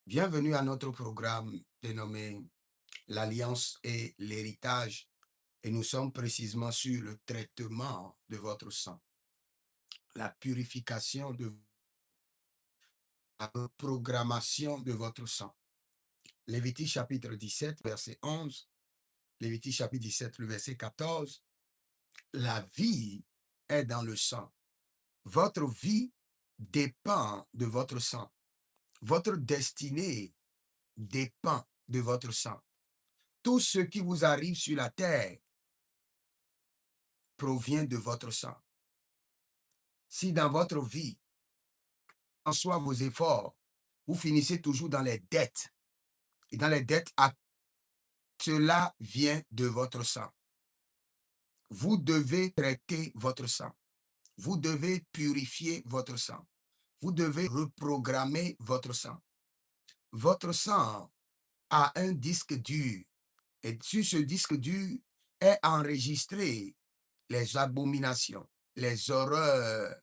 Bienvenue à notre programme dénommé l'Alliance et l'héritage et nous sommes précisément sur le traitement de votre sang, la purification de la reprogrammation de votre sang. Lévitique chapitre 17, verset 11, Lévitique chapitre 17, le verset 14, la vie est dans le sang. Votre vie dépend de votre sang. Votre destinée dépend de votre sang. Tout ce qui vous arrive sur la terre provient de votre sang. Si dans votre vie, en soit vos efforts, vous finissez toujours dans les dettes, et dans les dettes, cela vient de votre sang. Vous devez traiter votre sang. Vous devez purifier votre sang. Vous devez reprogrammer votre sang. Votre sang a un disque dur. Et sur ce disque dur est enregistré les abominations, les horreurs,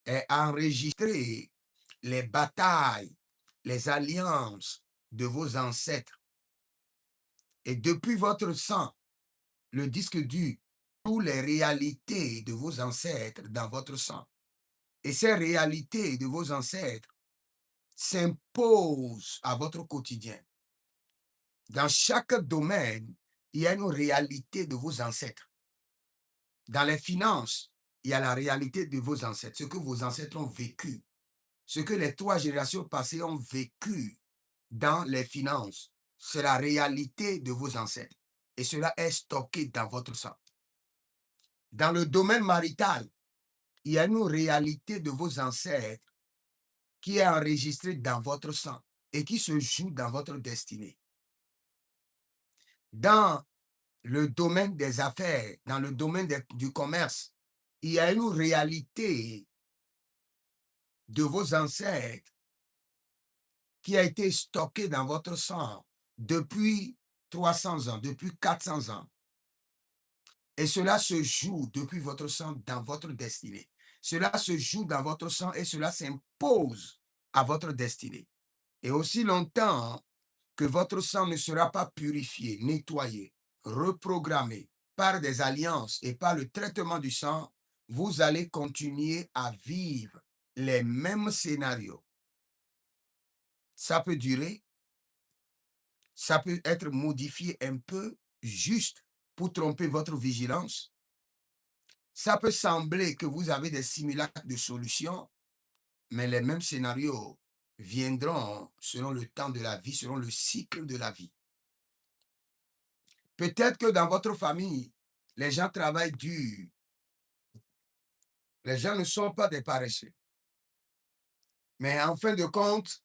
est enregistré les batailles, les alliances de vos ancêtres. Et depuis votre sang, le disque dur, toutes les réalités de vos ancêtres dans votre sang. Et ces réalités de vos ancêtres s'imposent à votre quotidien. Dans chaque domaine, il y a une réalité de vos ancêtres. Dans les finances, il y a la réalité de vos ancêtres, ce que vos ancêtres ont vécu, ce que les 3 générations passées ont vécu dans les finances. C'est la réalité de vos ancêtres. Et cela est stocké dans votre sang. Dans le domaine marital, il y a une réalité de vos ancêtres qui est enregistrée dans votre sang et qui se joue dans votre destinée. Dans le domaine des affaires, dans le domaine du commerce, il y a une réalité de vos ancêtres qui a été stockée dans votre sang depuis 300 ans, depuis 400 ans. Et cela se joue depuis votre sang dans votre destinée. Cela se joue dans votre sang et cela s'impose à votre destinée. Et aussi longtemps que votre sang ne sera pas purifié, nettoyé, reprogrammé par des alliances et par le traitement du sang, vous allez continuer à vivre les mêmes scénarios. Ça peut durer, ça peut être modifié un peu, juste pour tromper votre vigilance. Ça peut sembler que vous avez des simulacres de solutions, mais les mêmes scénarios viendront selon le temps de la vie, selon le cycle de la vie. Peut-être que dans votre famille, les gens travaillent dur. Les gens ne sont pas des paresseux. Mais en fin de compte,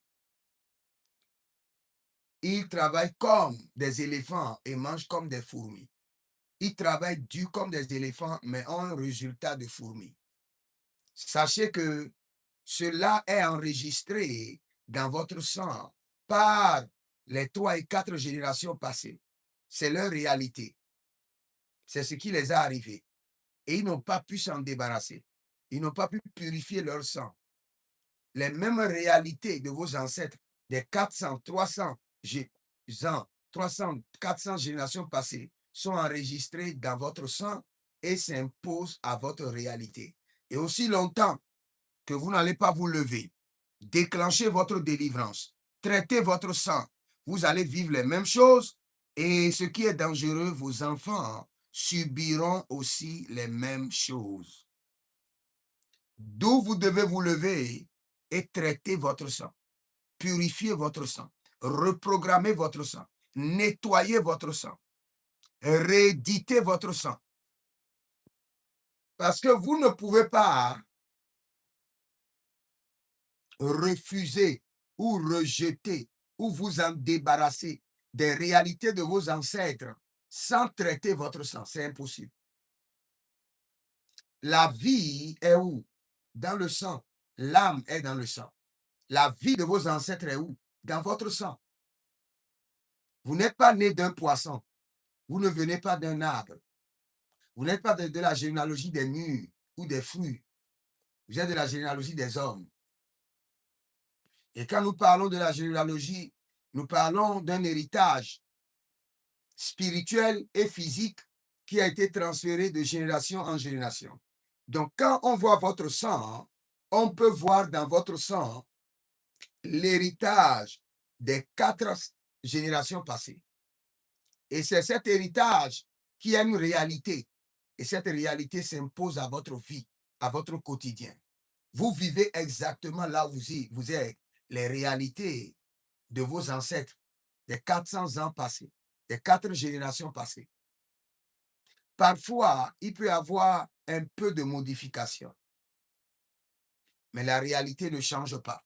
ils travaillent comme des éléphants et mangent comme des fourmis. Ils travaillent dur comme des éléphants, mais ont un résultat de fourmis. Sachez que cela est enregistré dans votre sang par les 3 et 4 générations passées. C'est leur réalité. C'est ce qui les a arrivés. Et ils n'ont pas pu s'en débarrasser. Ils n'ont pas pu purifier leur sang. Les mêmes réalités de vos ancêtres, des 400, 300 ans, 300, 400 générations passées, sont enregistrées dans votre sang et s'imposent à votre réalité. Et aussi longtemps que vous n'allez pas vous lever, déclencher votre délivrance, traiter votre sang, vous allez vivre les mêmes choses et ce qui est dangereux, vos enfants subiront aussi les mêmes choses. D'où vous devez vous lever et traiter votre sang, purifier votre sang, reprogrammer votre sang, nettoyer votre sang, rééditer votre sang. Parce que vous ne pouvez pas refuser ou rejeter ou vous en débarrasser des réalités de vos ancêtres sans traiter votre sang. C'est impossible. La vie est où? Dans le sang. L'âme est dans le sang. La vie de vos ancêtres est où? Dans votre sang. Vous n'êtes pas né d'un poisson. Vous ne venez pas d'un arbre. Vous n'êtes pas de la généalogie des murs ou des fruits. Vous êtes de la généalogie des hommes. Et quand nous parlons de la généalogie, nous parlons d'un héritage spirituel et physique qui a été transféré de génération en génération. Donc, quand on voit votre sang, on peut voir dans votre sang l'héritage des 4 générations passées. Et c'est cet héritage qui a une réalité. Et cette réalité s'impose à votre vie, à votre quotidien. Vous vivez exactement là où vous êtes, les réalités de vos ancêtres, des 400 ans passés, des 4 générations passées. Parfois, il peut y avoir un peu de modification, mais la réalité ne change pas.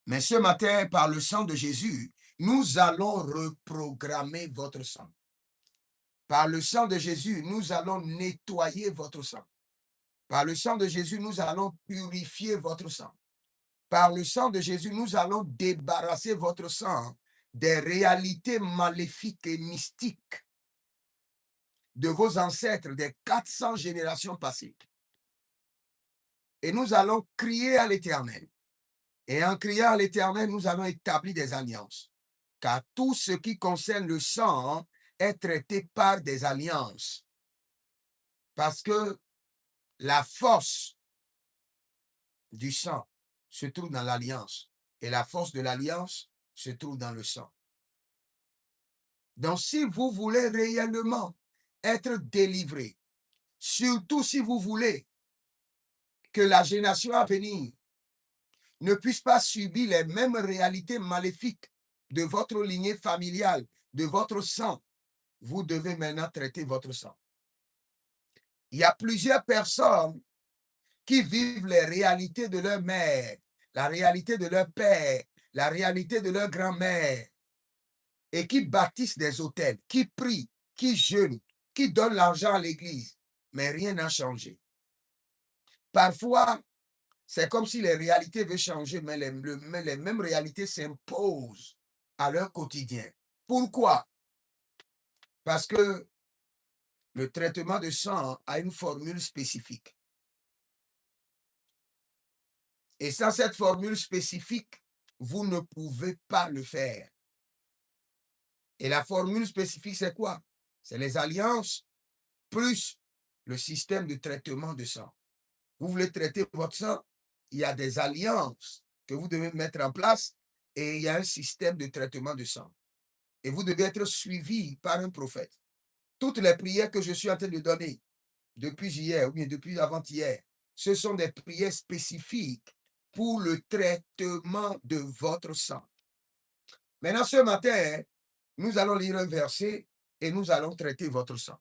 Mais ce matin, par le sang de Jésus, nous allons reprogrammer votre sang. Par le sang de Jésus, nous allons nettoyer votre sang. Par le sang de Jésus, nous allons purifier votre sang. Par le sang de Jésus, nous allons débarrasser votre sang des réalités maléfiques et mystiques de vos ancêtres des 400 générations passées. Et nous allons crier à l'Éternel. Et en criant à l'Éternel, nous allons établir des alliances. Car tout ce qui concerne le sang est traité par des alliances. Parce que la force du sang se trouve dans l'alliance. Et la force de l'alliance se trouve dans le sang. Donc, si vous voulez réellement être délivré, surtout si vous voulez que la génération à venir ne puisse pas subir les mêmes réalités maléfiques de votre lignée familiale, de votre sang, vous devez maintenant traiter votre sang. Il y a plusieurs personnes qui vivent les réalités de leur mère, la réalité de leur père, la réalité de leur grand-mère, et qui bâtissent des hôtels, qui prient, qui jeûnent, qui donnent l'argent à l'église, mais rien n'a changé. Parfois, c'est comme si les réalités veulent changer, mais les mêmes réalités s'imposent à leur quotidien. Pourquoi? Parce que le traitement de sang a une formule spécifique. Et sans cette formule spécifique, vous ne pouvez pas le faire. Et la formule spécifique, c'est quoi? C'est les alliances plus le système de traitement de sang. Vous voulez traiter votre sang, il y a des alliances que vous devez mettre en place et il y a un système de traitement de sang. Et vous devez être suivi par un prophète. Toutes les prières que je suis en train de donner depuis hier ou bien depuis avant-hier, ce sont des prières spécifiques pour le traitement de votre sang. Maintenant, ce matin, nous allons lire un verset et nous allons traiter votre sang.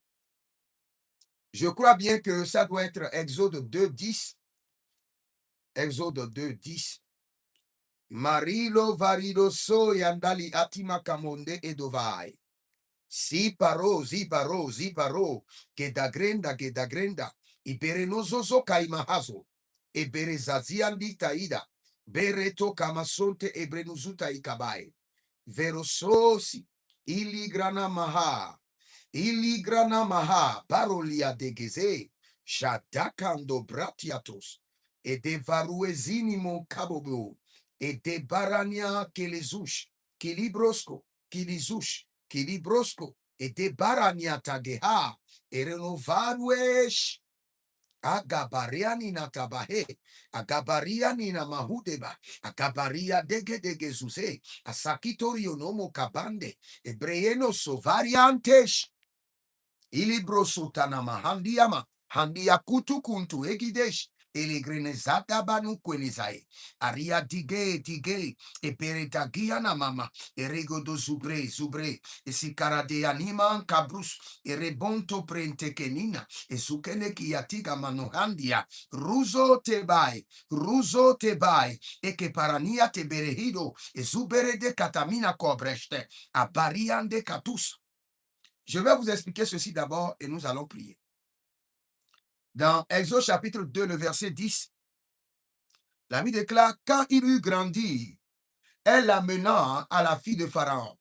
Je crois bien que ça doit être Exode 2:10. Exode 2:10. Marilo varido so yandali atima kamonde edovai. Si paro, que da grenda, iberenozozo kaimahazo, eberezaziandi taida, bereto kamasonte ebrenuzuta ikabai, verososi, iligrana maha, parolia degeze, shadakando bratiatos, e de varuezinimo kabobo, e de barania kelezush, kilibrosco, kilizush, kilibrosco, e de barania tageha, e renovaruesh, agabariani na tabahe, agabariani na mahudeba, agabaria dege zuse, asakitorio nomo kabande, ebreeno sovariantesh, ilibro sultana mahandiama, handia kutu kuntu egidesh, elegrenezata banu kwenezai, aria dige, eperetagia na mama, erego zubre, esikarade anima kabrus, erebonto prentekenina, ezukene kiatiga manohandia, ruzo tebai, eke parania teberehido, ezubere de katamina kobreste, abariande katus. Je vais vous expliquer ceci d'abord et nous allons prier. Dans Exode chapitre 2, le verset 10, la Bible déclare, quand il eut grandi, elle l'amena à la fille de Pharaon.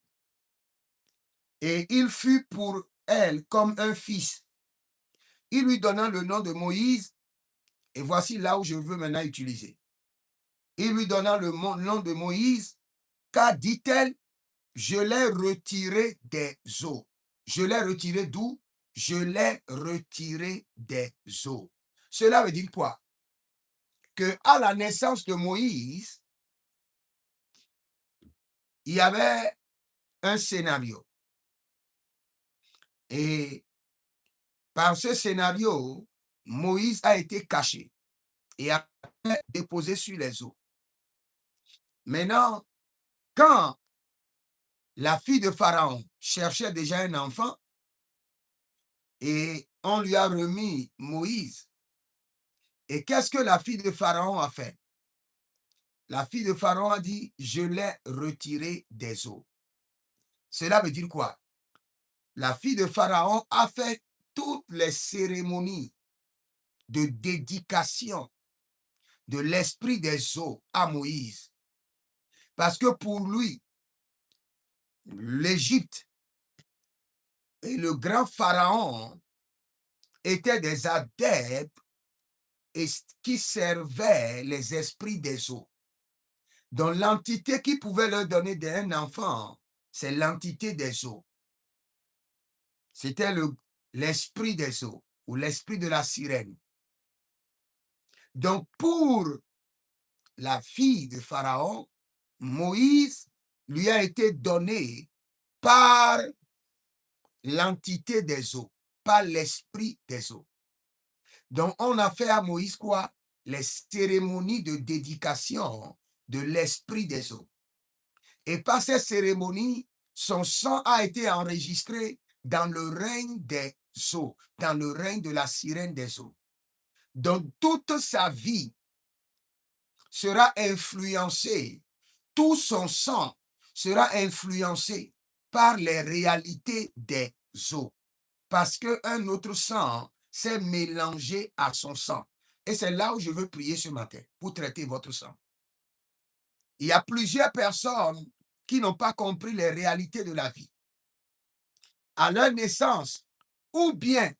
Et il fut pour elle comme un fils. Il lui donna le nom de Moïse. Et voici là où je veux maintenant utiliser. Il lui donna le nom de Moïse, car dit-elle, je l'ai retiré des eaux. Je l'ai retiré d'où? Je l'ai retiré des eaux. Cela veut dire quoi? Que à la naissance de Moïse, il y avait un scénario. Et par ce scénario, Moïse a été caché et a été déposé sur les eaux. Maintenant, quand la fille de Pharaon cherchait déjà un enfant et on lui a remis Moïse, et qu'est-ce que la fille de Pharaon a fait? La fille de Pharaon a dit, je l'ai retiré des eaux. Cela veut dire quoi? La fille de Pharaon a fait toutes les cérémonies de dédication de l'esprit des eaux à Moïse. Parce que pour lui, l'Égypte et le grand Pharaon étaient des adeptes qui servaient les esprits des eaux. Donc l'entité qui pouvait leur donner un enfant, c'est l'entité des eaux. C'était l'esprit des eaux ou l'esprit de la sirène. Donc pour la fille de Pharaon, Moïse lui a été donné par l'entité des eaux, par l'esprit des eaux. Donc on a fait à Moïse quoi? Les cérémonies de dédication de l'esprit des eaux. Et par ces cérémonies, son sang a été enregistré dans le règne des eaux, dans le règne de la sirène des eaux. Donc toute sa vie sera influencée, tout son sang sera influencé par les réalités des eaux. Parce qu'un autre sang s'est mélangé à son sang. Et c'est là où je veux prier ce matin, pour traiter votre sang. Il y a plusieurs personnes qui n'ont pas compris les réalités de la vie. À leur naissance, ou bien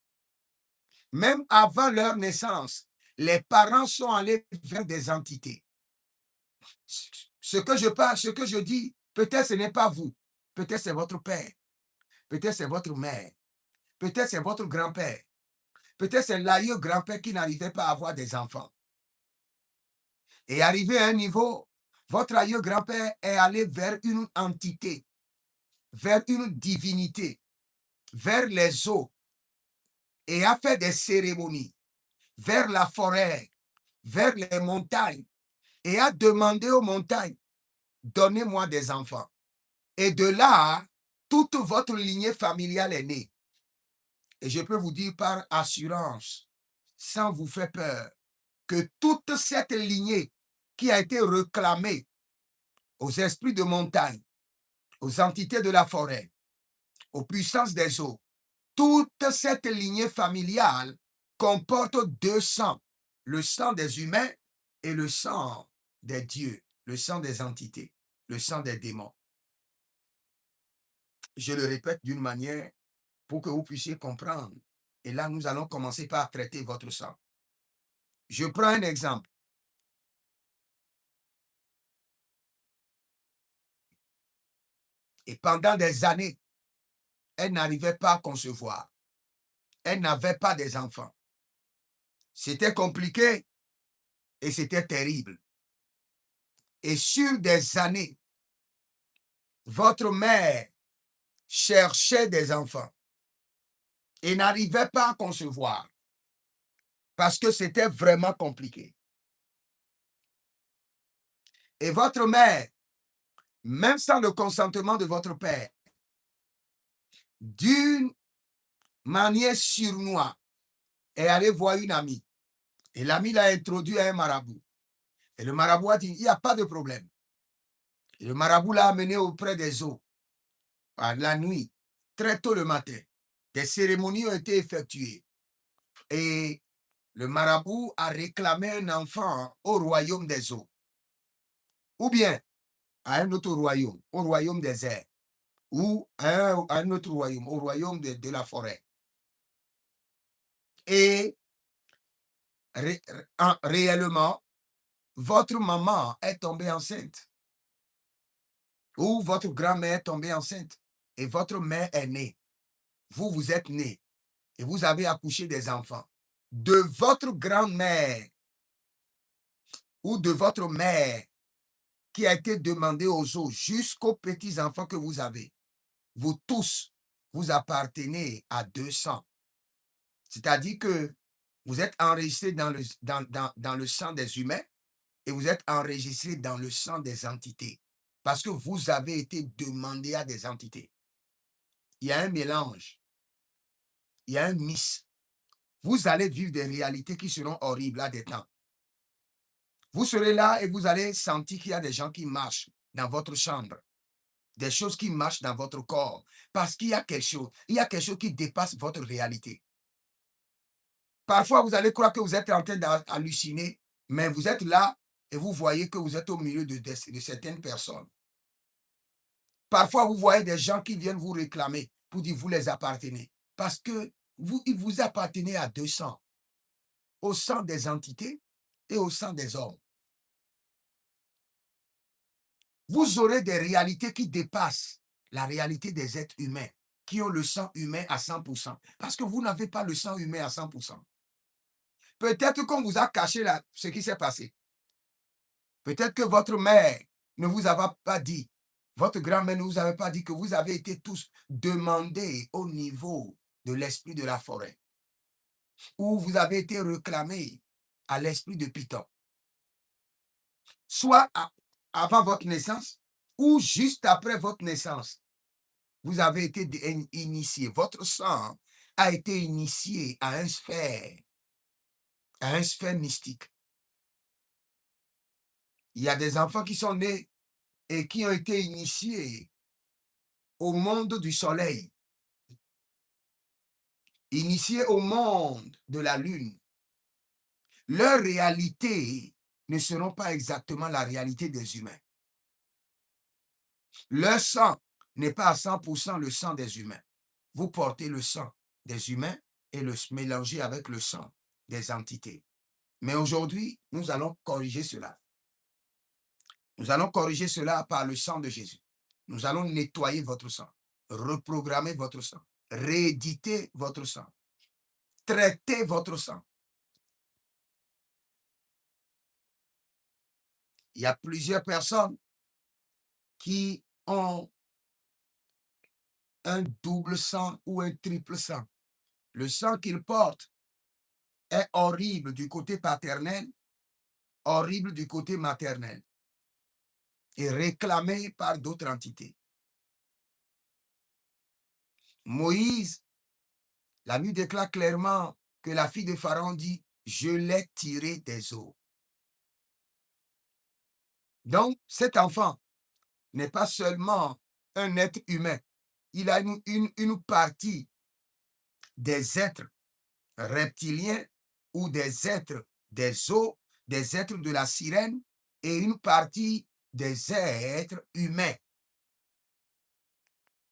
même avant leur naissance, les parents sont allés vers des entités. Ce que je dis, peut-être ce n'est pas vous, peut-être c'est votre père, peut-être c'est votre mère, peut-être c'est votre grand-père, peut-être c'est l'aïeux grand-père qui n'arrivait pas à avoir des enfants. Et arrivé à un niveau, votre aïeux grand-père est allé vers une entité, vers une divinité, vers les eaux, et a fait des cérémonies, vers la forêt, vers les montagnes, et a demandé aux montagnes, donnez-moi des enfants. Et de là, toute votre lignée familiale est née. Et je peux vous dire par assurance, sans vous faire peur, que toute cette lignée qui a été réclamée aux esprits de montagne, aux entités de la forêt, aux puissances des eaux, toute cette lignée familiale comporte deux sangs, le sang des humains et le sang des dieux, le sang des entités, le sang des démons. Je le répète d'une manière pour que vous puissiez comprendre. Et là, nous allons commencer par traiter votre sang. Je prends un exemple. Et pendant des années, elle n'arrivait pas à concevoir. Elle n'avait pas des enfants. C'était compliqué et c'était terrible. Et sur des années, votre mère cherchait des enfants et n'arrivait pas à concevoir parce que c'était vraiment compliqué. Et votre mère, même sans le consentement de votre père, d'une manière surnoise, est allée voir une amie. Et l'amie l'a introduit à un marabout. Et le marabout a dit, il n'y a pas de problème. Et le marabout l'a amené auprès des eaux, à la nuit, très tôt le matin. Des cérémonies ont été effectuées. Et le marabout a réclamé un enfant au royaume des eaux. Ou bien à un autre royaume, au royaume des airs. Ou à un autre royaume, au royaume de la forêt. Et réellement, votre maman est tombée enceinte ou votre grand-mère est tombée enceinte et votre mère est née. Vous, vous êtes né et vous avez accouché des enfants. De votre grand-mère ou de votre mère qui a été demandé aux autres jusqu'aux petits-enfants que vous avez, vous tous, vous appartenez à 200. C'est-à-dire que vous êtes enregistrés dans le sang des humains et vous êtes enregistrés dans le sang des entités. Parce que vous avez été demandé à des entités. Il y a un mélange. Il y a un mix. Vous allez vivre des réalités qui seront horribles à des temps. Vous serez là et vous allez sentir qu'il y a des gens qui marchent dans votre chambre. Des choses qui marchent dans votre corps. Parce qu'il y a quelque chose. Il y a quelque chose qui dépasse votre réalité. Parfois, vous allez croire que vous êtes en train d'halluciner, mais vous êtes là et vous voyez que vous êtes au milieu de certaines personnes. Parfois, vous voyez des gens qui viennent vous réclamer pour dire vous les appartenez. Parce que vous appartenez à 200, au sang des entités et au sang des hommes. Vous aurez des réalités qui dépassent la réalité des êtres humains, qui ont le sang humain à 100%. Parce que vous n'avez pas le sang humain à 100%. Peut-être qu'on vous a caché ce qui s'est passé. Peut-être que votre mère ne vous a pas dit, votre grand-mère ne vous avait pas dit que vous avez été tous demandés au niveau de l'esprit de la forêt, ou vous avez été réclamés à l'esprit de Python, soit avant votre naissance ou juste après votre naissance. Vous avez été initié, votre sang a été initié à un sphère mystique. Il y a des enfants qui sont nés et qui ont été initiés au monde du soleil, initiés au monde de la lune. Leur réalité ne seront pas exactement la réalité des humains. Leur sang n'est pas à 100% le sang des humains. Vous portez le sang des humains et le mélangez avec le sang des entités. Mais aujourd'hui, nous allons corriger cela. Nous allons corriger cela par le sang de Jésus. Nous allons nettoyer votre sang, reprogrammer votre sang, rééditer votre sang, traiter votre sang. Il y a plusieurs personnes qui ont un double sang ou un triple sang. Le sang qu'ils portent est horrible du côté paternel, horrible du côté maternel et réclamé par d'autres entités. Moïse, la Bible déclare clairement que la fille de Pharaon dit « Je l'ai tiré des eaux ». Donc, cet enfant n'est pas seulement un être humain, il a une partie des êtres reptiliens ou des êtres des eaux, des êtres de la sirène et une partie des êtres humains.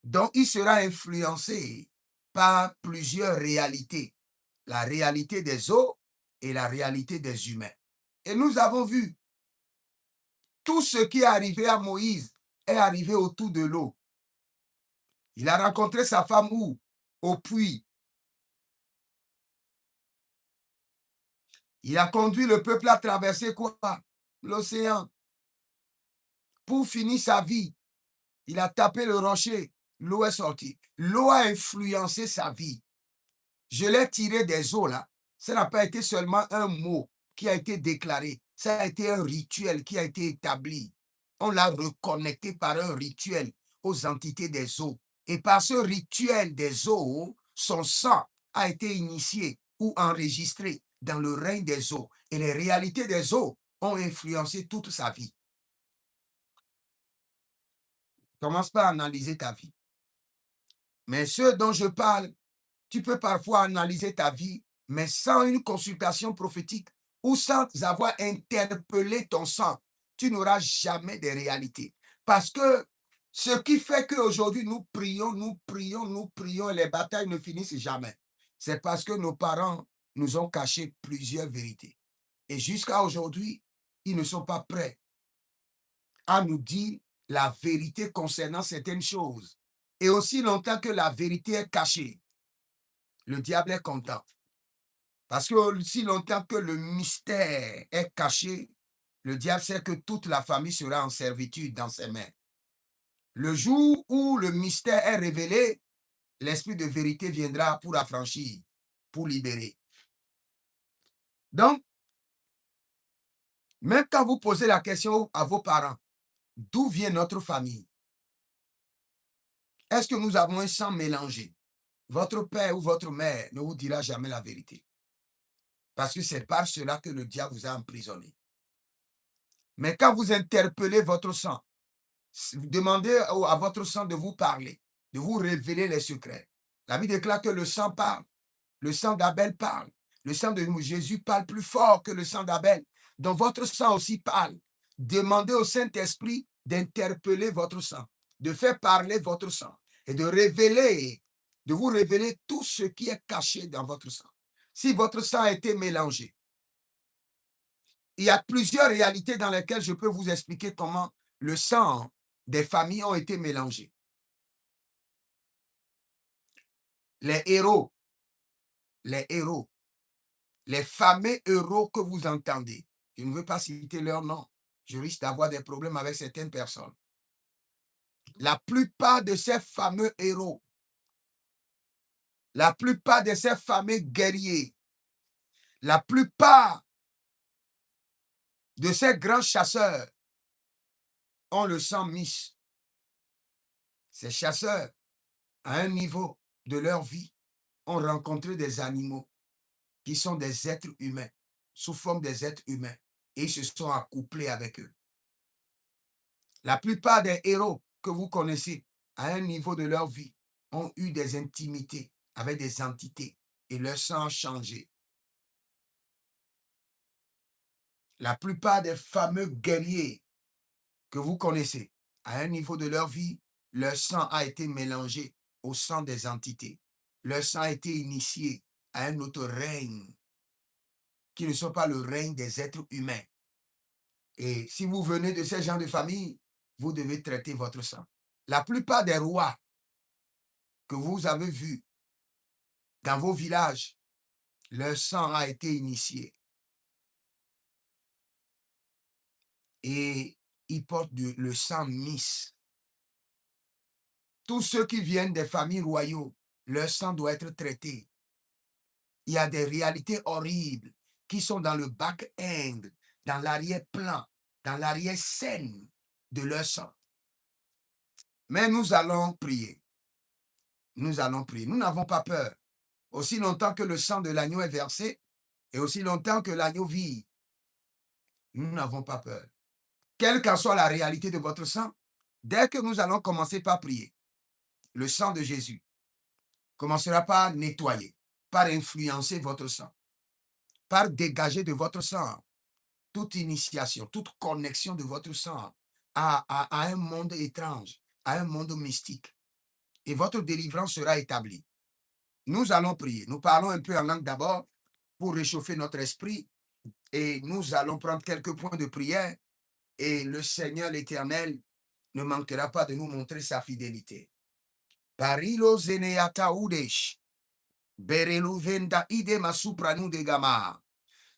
Donc, il sera influencé par plusieurs réalités. La réalité des eaux et la réalité des humains. Et nous avons vu tout ce qui est arrivé à Moïse est arrivé autour de l'eau. Il a rencontré sa femme où? Au puits. Il a conduit le peuple à traverser quoi? L'océan. Pour finir sa vie, il a tapé le rocher. L'eau est sortie. L'eau a influencé sa vie. Je l'ai tiré des eaux là. Ça n'a pas été seulement un mot qui a été déclaré. Ça a été un rituel qui a été établi. On l'a reconnecté par un rituel aux entités des eaux. Et par ce rituel des eaux, son sang a été initié ou enregistré dans le règne des eaux. Et les réalités des eaux ont influencé toute sa vie. Commence pas à analyser ta vie. Mais ce dont je parle, tu peux parfois analyser ta vie, mais sans une consultation prophétique ou sans avoir interpellé ton sang, tu n'auras jamais de réalité. Parce que ce qui fait qu'aujourd'hui nous prions, nous prions, nous prions et les batailles ne finissent jamais, c'est parce que nos parents nous ont caché plusieurs vérités. Et jusqu'à aujourd'hui, ils ne sont pas prêts à nous dire la vérité concernant certaines choses. Et aussi longtemps que la vérité est cachée, le diable est content. Parce que aussi longtemps que le mystère est caché, le diable sait que toute la famille sera en servitude dans ses mains. Le jour où le mystère est révélé, l'esprit de vérité viendra pour affranchir, pour libérer. Donc, même quand vous posez la question à vos parents, d'où vient notre famille? Est-ce que nous avons un sang mélangé? Votre père ou votre mère ne vous dira jamais la vérité. Parce que c'est par cela que le diable vous a emprisonné. Mais quand vous interpellez votre sang, vous demandez à votre sang de vous parler, de vous révéler les secrets. La Bible déclare que le sang parle. Le sang d'Abel parle. Le sang de Jésus parle plus fort que le sang d'Abel. Donc votre sang aussi parle. Demandez au Saint-Esprit d'interpeller votre sang, de faire parler votre sang et de révéler, de vous révéler tout ce qui est caché dans votre sang. Si votre sang a été mélangé, il y a plusieurs réalités dans lesquelles je peux vous expliquer comment le sang des familles ont été mélangés. Les héros, les héros, les fameux héros que vous entendez, je ne veux pas citer leur nom, je risque d'avoir des problèmes avec certaines personnes. La plupart de ces fameux héros, la plupart de ces fameux guerriers, la plupart de ces grands chasseurs ont le sang mis. Ces chasseurs, à un niveau de leur vie, ont rencontré des animaux qui sont des êtres humains, sous forme des êtres humains, et ils se sont accouplés avec eux. La plupart des héros que vous connaissez à un niveau de leur vie ont eu des intimités avec des entités et leur sang a changé. La plupart des fameux guerriers que vous connaissez à un niveau de leur vie, leur sang a été mélangé au sang des entités. Leur sang a été initié à un autre règne qui ne soit pas le règne des êtres humains. Et si vous venez de ces gens de famille, vous devez traiter votre sang. La plupart des rois que vous avez vus dans vos villages, leur sang a été initié. Et ils portent le sang mis. Tous ceux qui viennent des familles royaux, leur sang doit être traité. Il y a des réalités horribles qui sont dans le back-end, dans l'arrière-plan, dans l'arrière-scène de leur sang. Mais nous allons prier. Nous allons prier. Nous n'avons pas peur. Aussi longtemps que le sang de l'agneau est versé et aussi longtemps que l'agneau vit, nous n'avons pas peur. Quelle qu'en soit la réalité de votre sang, dès que nous allons commencer par prier, le sang de Jésus commencera par nettoyer, par influencer votre sang, par dégager de votre sang toute initiation, toute connexion de votre sang à un monde étrange, à un monde mystique. Et votre délivrance sera établie. Nous allons prier. Nous parlons un peu en langue d'abord pour réchauffer notre esprit et nous allons prendre quelques points de prière et le Seigneur l'Éternel ne manquera pas de nous montrer sa fidélité. Parilo zeneata udesh, berelu venda ide masupranu de gama,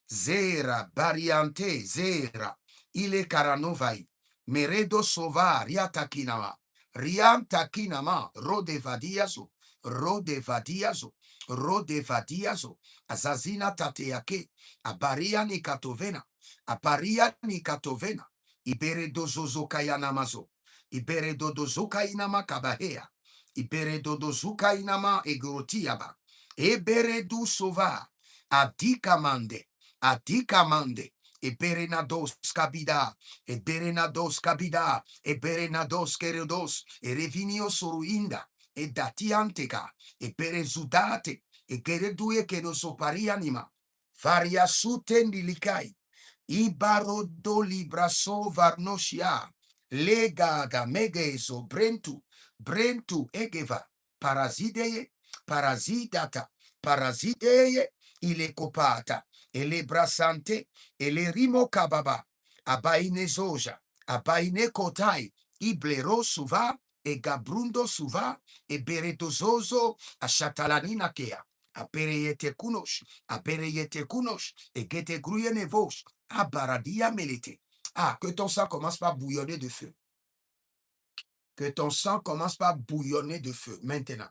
zera bariante zera, ile karanovai, meredo sova riatakinama, riantakinama, rodevadiazo, rodevadiazo, rodevadiazo, azazina tateake, abaria ni katovena, aparia ni katovena, ibere dozozo kayanamazo, ibere dodozo kainama kabahea, ibere dodozo kainama egrotiaba, ebere du sova, adikamande, adikamande, eberenados kabida, eberenados kabida, eberenados keredos, erevinio soruinda, e datianteka, eberezudate, e keredue ke no soparianima, varia sutendi likai, ibarodo libraso varnoshia, legaga megezo brentu, brentu egeva, parazideye, parazidata, parazideye, ile kopata, ele brasante, ele rimo kababa, abaine zoja, abaine kotai, iblero suva, e gabrundo suva, e beredozozo, ashatalanina kea, apereyete kunosh, et gete gruyene vosh, abaradia melete. Ah, que ton sang commence par bouillonner de feu. Que ton sang commence par bouillonner de feu maintenant.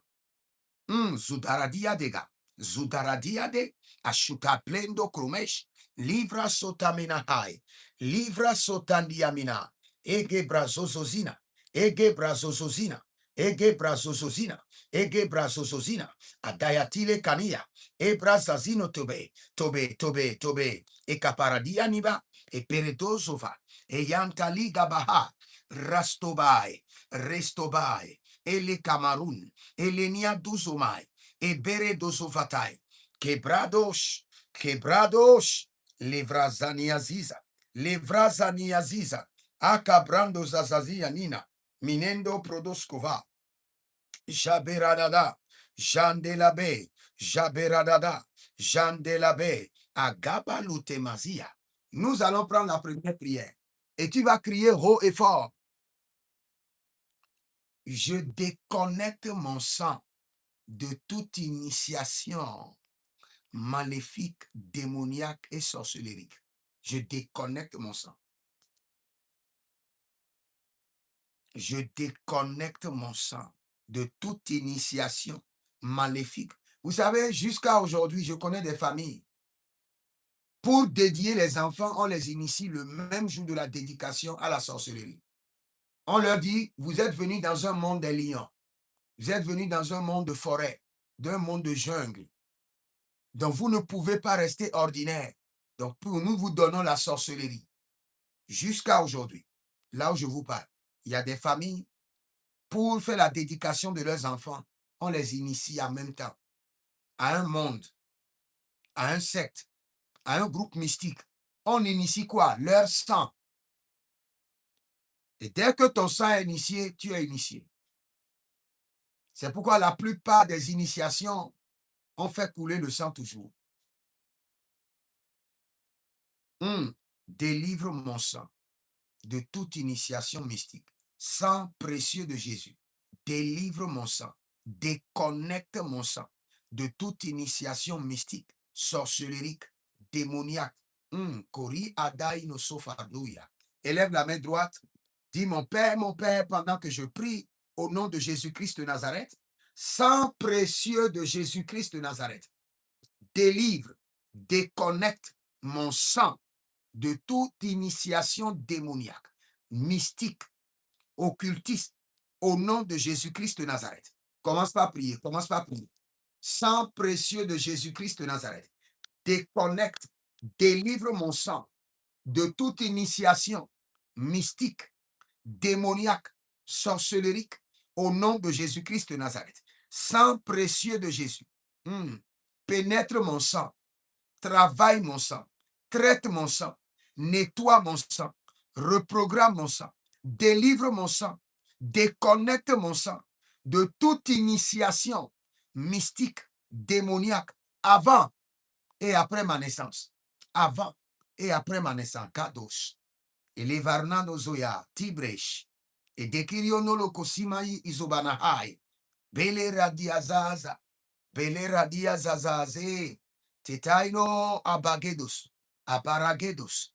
Zudaradia dega. Zudaradia de ashuta plendo krumesh. Livra sotamina hai. Livra sotandiamina. Ege brazozozina. Ege brazozozina. Ege brazozozina. Ege brazozozina. Adayatile kania. Ebrazazino tobe. Tobe. E caparadia niba. E peredozova. E yantali gabaha. Rastobai. Restobai. Ele Camarun. Elenia duzomai, ebere dozovatai, quebrados, levrazaniaziza, acabrando zazazia nina, minendo prodoscova, jaberadada, jandelabe, agaba lutemazia. Nous allons prendre la première prière et tu vas crier haut et fort. Je déconnecte mon sang de toute initiation maléfique, démoniaque et sorcellerie. Je déconnecte mon sang. Je déconnecte mon sang de toute initiation maléfique. Vous savez, jusqu'à aujourd'hui, je connais des familles. Pour dédier les enfants, on les initie le même jour de la dédication à la sorcellerie. On leur dit, vous êtes venus dans un monde des lions. Vous êtes venus dans un monde de forêt, d'un monde de jungle. Donc, vous ne pouvez pas rester ordinaire. Donc, nous vous donnons la sorcellerie. Jusqu'à aujourd'hui, là où je vous parle, il y a des familles, pour faire la dédication de leurs enfants, on les initie en même temps à un monde, à un secte, à un groupe mystique. On initie quoi? Leur sang. Et dès que ton sang est initié, tu es initié. C'est pourquoi la plupart des initiations, on fait couler le sang toujours. Délivre mon sang de toute initiation mystique. Sang précieux de Jésus, délivre mon sang, déconnecte mon sang de toute initiation mystique, sorcellerique, démoniaque. Kori adai no sofardouya. Élève la main droite, dis mon Père, pendant que je prie au nom de Jésus-Christ de Nazareth, sang précieux de Jésus-Christ de Nazareth, délivre, déconnecte mon sang de toute initiation démoniaque, mystique, occultiste, au nom de Jésus-Christ de Nazareth. Commence par prier, Sang précieux de Jésus-Christ de Nazareth, déconnecte, délivre mon sang de toute initiation mystique, démoniaque, sorcellerique, au nom de Jésus-Christ de Nazareth. Sang précieux de Jésus, pénètre mon sang, travaille mon sang, traite mon sang, nettoie mon sang, reprogramme mon sang, délivre mon sang, déconnecte mon sang de toute initiation mystique, démoniaque, avant et après ma naissance. Avant et après ma naissance. Kadosh. Et les varnano zoya, tibresh. Et dekirionolo kosimai izobanahai. Bele radiazaza. Bele radiazazaze. Tetaino abagedos. Abagedos.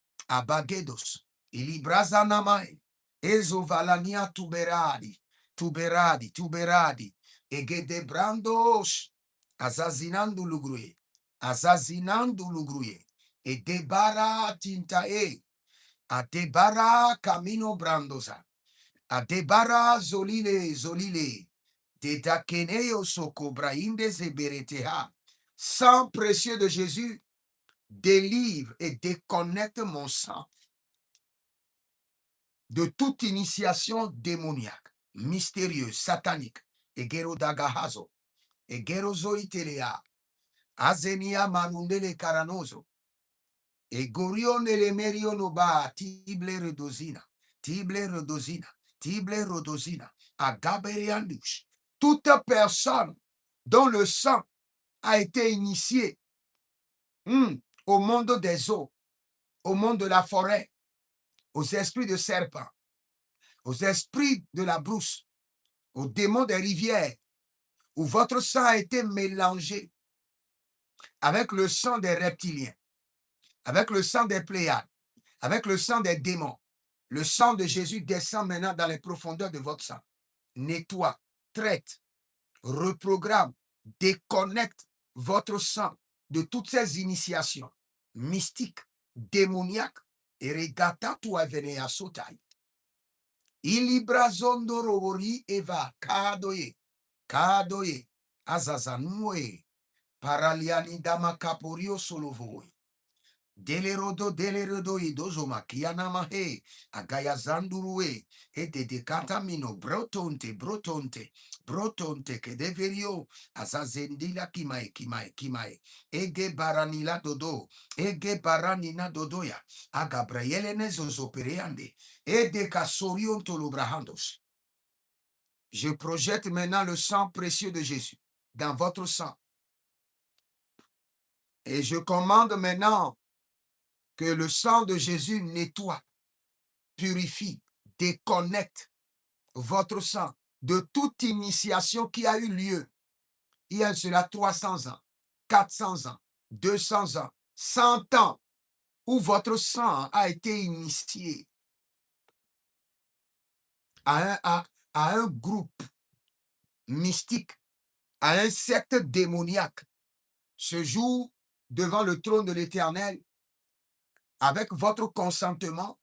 Ilibraza namai. Ezovalania tuberadi. Egedebrandos. Azazinando lugruye. E debara tintae. Adebara camino brandosa. Adebara zolile. De dakeneo sokobrainde zebereteha. Sang précieux de Jésus, délivre et déconnecte mon sang de toute initiation démoniaque, mystérieuse, satanique, egero dagahazo, egero zoitelea, azenia marundele caranoso, egorione le merionoba, tible redosina, agaberiandush. Toute personne dont le sang a été initié au monde des eaux, au monde de la forêt, aux esprits de serpent, aux esprits de la brousse, aux démons des rivières, où votre sang a été mélangé avec le sang des reptiliens, avec le sang des Pléiades, avec le sang des démons. Le sang de Jésus descend maintenant dans les profondeurs de votre sang. Nettoie, traite, reprogramme, déconnecte votre sang de toutes ces initiations mystiques, démoniaques, et regata tu avenea sotai. Ilibrazondo robori eva kadoye, azazanue, paraliani dama kaporio solovoi. Delerodo idozoma kianamahe agaya zandurue de katamino brotonte que deverio azazendila kimae ege baranila dodoya agabrayelene zozopereande de kasorion tolobrahandos. Je projette maintenant le sang précieux de Jésus dans votre sang et je commande maintenant que le sang de Jésus nettoie, purifie, déconnecte votre sang de toute initiation qui a eu lieu il y a cela 300 ans, 400 ans, 200 ans, 100 ans, où votre sang a été initié à un groupe mystique, à un secte démoniaque. Ce jour, devant le trône de l'Éternel, avec votre consentement,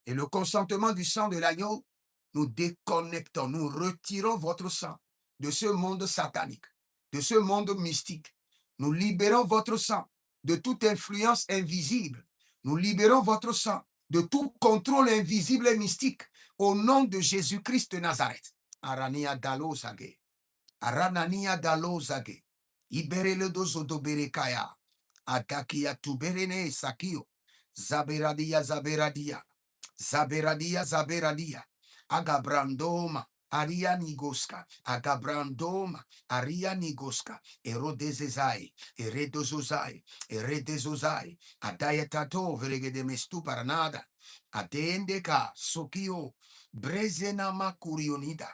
et le consentement du sang de l'agneau, nous déconnectons, nous retirons votre sang de ce monde satanique, de ce monde mystique. Nous libérons votre sang de toute influence invisible. Nous libérons votre sang de tout contrôle invisible et mystique au nom de Jésus-Christ de Nazareth. Arania dalozage, aranania dalozage, iberele dozodo berekaya, atakia tuberene sakio, zaberadia. Zaberadia, Agabrandoma, Arianigoska, Agabrandoma, Arianigoska, Erodezezai, Eredezozai, Adayatato, Veregedemestu Paranada, Adendeka, Sokio, Brezenama Curionida,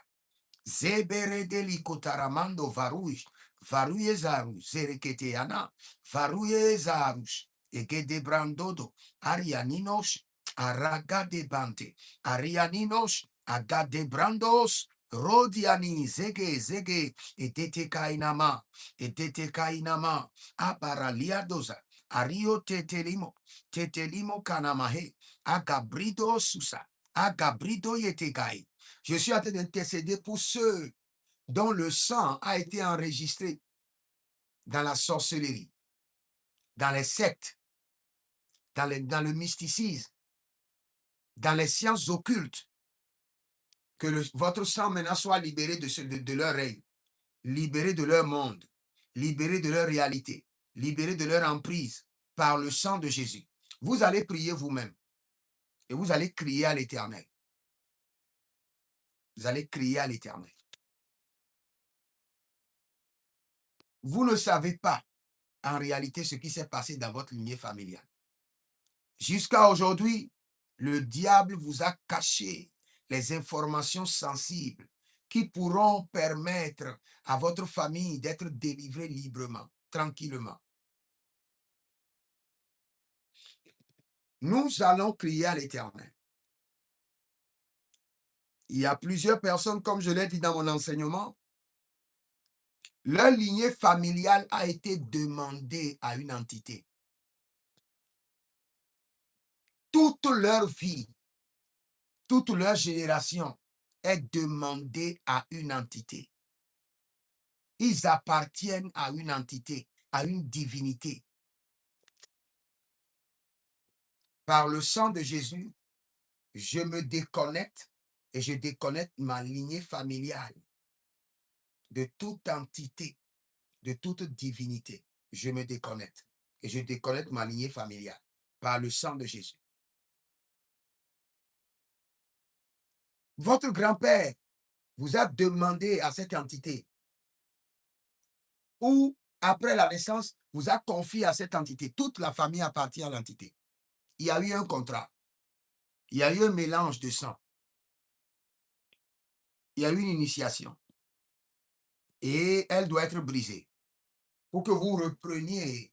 Zeberedeli Kotaramando Varuj, Varuye Zaru, Zereketeana, Varuye Zarus, Egedebrandodo, Arianinos, Aragade Bante, Arianinos, Agade Brandos, Rodiani, Zege, Etete Kainama, Abaraliadoza, Ario Tetelimo Kanamahe, Agabrido Susa, Agabrido Yetegai. Je suis en train d'intercéder pour ceux dont le sang a été enregistré dans la sorcellerie, dans les sectes, dans le mysticisme, dans les sciences occultes, que votre sang maintenant soit libéré de leur règne, libéré de leur monde, libéré de leur réalité, libéré de leur emprise par le sang de Jésus. Vous allez prier vous-même et vous allez crier à l'Éternel. Vous allez crier à l'Éternel. Vous ne savez pas en réalité ce qui s'est passé dans votre lignée familiale. Jusqu'à aujourd'hui, le diable vous a caché les informations sensibles qui pourront permettre à votre famille d'être délivrée librement, tranquillement. Nous allons crier à l'Éternel. Il y a plusieurs personnes, comme je l'ai dit dans mon enseignement, leur lignée familiale a été demandée à une entité. Toute leur vie, toute leur génération est demandée à une entité. Ils appartiennent à une entité, à une divinité. Par le sang de Jésus, je me déconnecte et je déconnecte ma lignée familiale de toute entité, de toute divinité. Je me déconnecte et je déconnecte ma lignée familiale par le sang de Jésus. Votre grand-père vous a demandé à cette entité ou après la naissance, vous a confié à cette entité. Toute la famille appartient à l'entité. Il y a eu un contrat. Il y a eu un mélange de sang. Il y a eu une initiation. Et elle doit être brisée pour que vous repreniez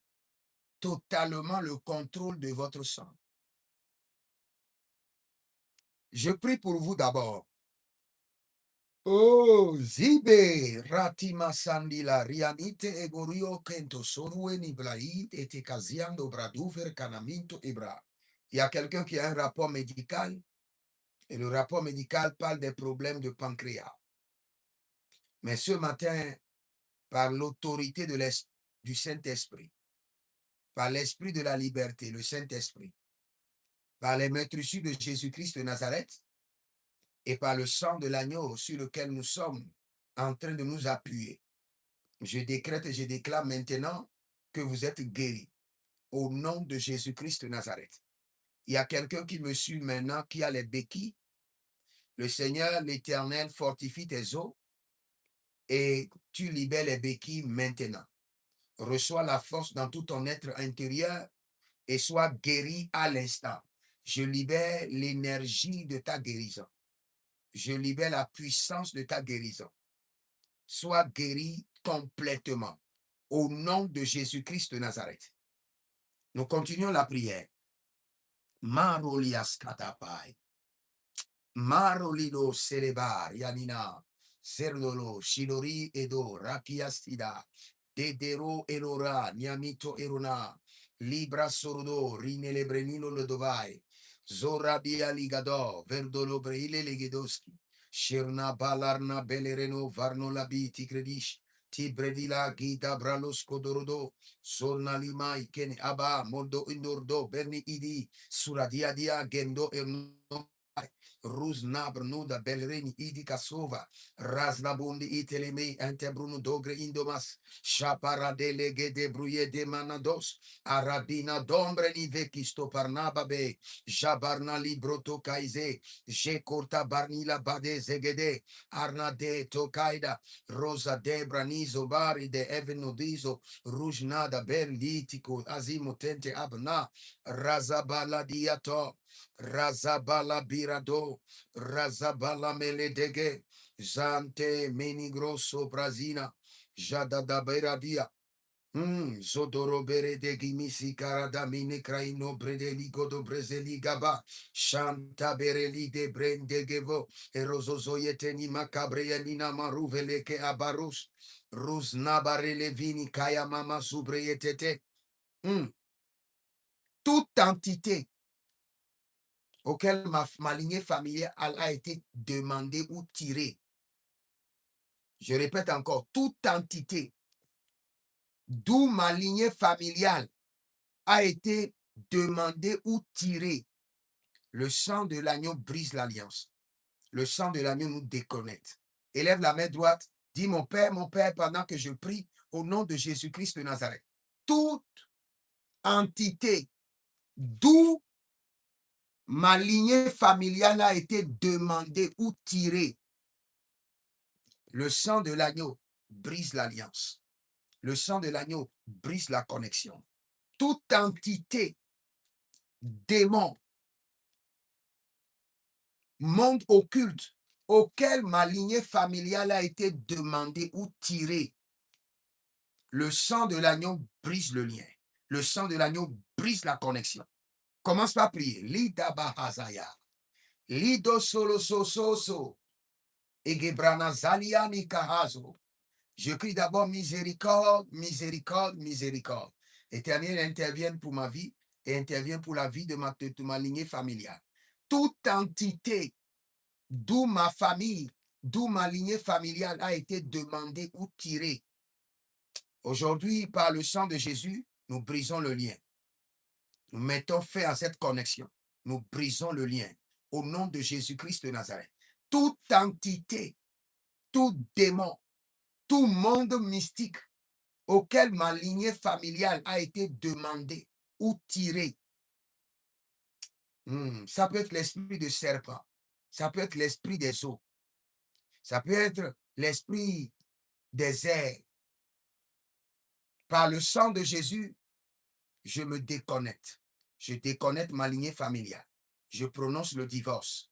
totalement le contrôle de votre sang. Je prie pour vous d'abord. Oh, Zibe, Ratima Sandila, Rianite Egorio Kento, Sorue Nibraïd, et Tekaziando Bradouver, Kanaminto Ebra. Il y a quelqu'un qui a un rapport médical, et le rapport médical parle des problèmes de pancréas. Mais ce matin, par l'autorité du Saint-Esprit, par l'Esprit de la liberté, le Saint-Esprit, par les maîtresses de Jésus-Christ de Nazareth, et par le sang de l'agneau sur lequel nous sommes en train de nous appuyer. Je décrète et je déclare maintenant que vous êtes guéris au nom de Jésus-Christ de Nazareth. Il y a quelqu'un qui me suit maintenant qui a les béquilles. Le Seigneur, l'Éternel, fortifie tes os et tu libères les béquilles maintenant. Reçois la force dans tout ton être intérieur et sois guéri à l'instant. Je libère l'énergie de ta guérison. Je libère la puissance de ta guérison. Sois guéri complètement au nom de Jésus-Christ de Nazareth. Nous continuons la prière. Marolias katapai. Marolido celebar yanina. Serdolo shilori edo rakiastida. Dedero elora niamito erona. Libra sordo rinelebrenilo lodovai. Zorabia ligado verdolo breile legedoski. Shirna balarna belereno varno labiti credish. Tibredila gita bralos kodorodo. Sorna lima ikene aba mondo indordo berni idi. Suradia dia gendo erno. Ruz nuda belreni idi kasova. Raznabundi iteleme ante bruno dogre indomas. Shapara delege de bruye de manados. Arabina dombre ni vekisto parnababe. Jabarna libroto kaize. Je corta barnila bade zegede. Arna de tokaida. Rosa de branizo bari de evenodizo. Rujnada berlitico azimotente abna. Razabala diato. Razabala birado. Razabala meledege. Zante menigroso brazina. Jadada beradia. Zodoro bere de gimisi karada mine kraino brede do brezeli gaba. Shanta bereli de brende gevo. Erozozo yeteni makabre yanina maruvele ke abarus. Rus nabarele vini kaya mama subre yetete. Toute entité auquel ma lignée familiale a été demandée ou tirée. Je répète encore, toute entité d'où ma lignée familiale a été demandée ou tirée. Le sang de l'agneau brise l'alliance. Le sang de l'agneau nous déconnecte. Élève la main droite, dis mon Père, pendant que je prie au nom de Jésus-Christ de Nazareth. Toute entité d'où ma lignée familiale a été demandée ou tirée. Le sang de l'agneau brise l'alliance. Le sang de l'agneau brise la connexion. Toute entité, démon, monde occulte auquel ma lignée familiale a été demandée ou tirée, le sang de l'agneau brise le lien. Le sang de l'agneau brise la connexion. Commence par prier. Lida bahazaya. Lido solo so so so. Egebrana zaliani kahazo. Je crie d'abord miséricorde, miséricorde, miséricorde. Éternel, intervienne pour ma vie et intervienne pour la vie de ma lignée familiale. Toute entité d'où ma famille, d'où ma lignée familiale a été demandée ou tirée. Aujourd'hui, par le sang de Jésus, nous brisons le lien. Nous mettons fin à cette connexion. Nous brisons le lien. Au nom de Jésus-Christ de Nazareth. Toute entité, tout démon, tout monde mystique auquel ma lignée familiale a été demandée ou tirée. Ça peut être l'esprit de serpent. Ça peut être l'esprit des eaux. Ça peut être l'esprit des airs. Par le sang de Jésus, je me déconnecte. Je déconnecte ma lignée familiale. je prononce le divorce.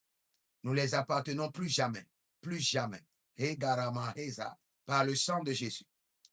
Nous les appartenons plus jamais, plus jamais. Et Garama Heza, par le sang de Jésus,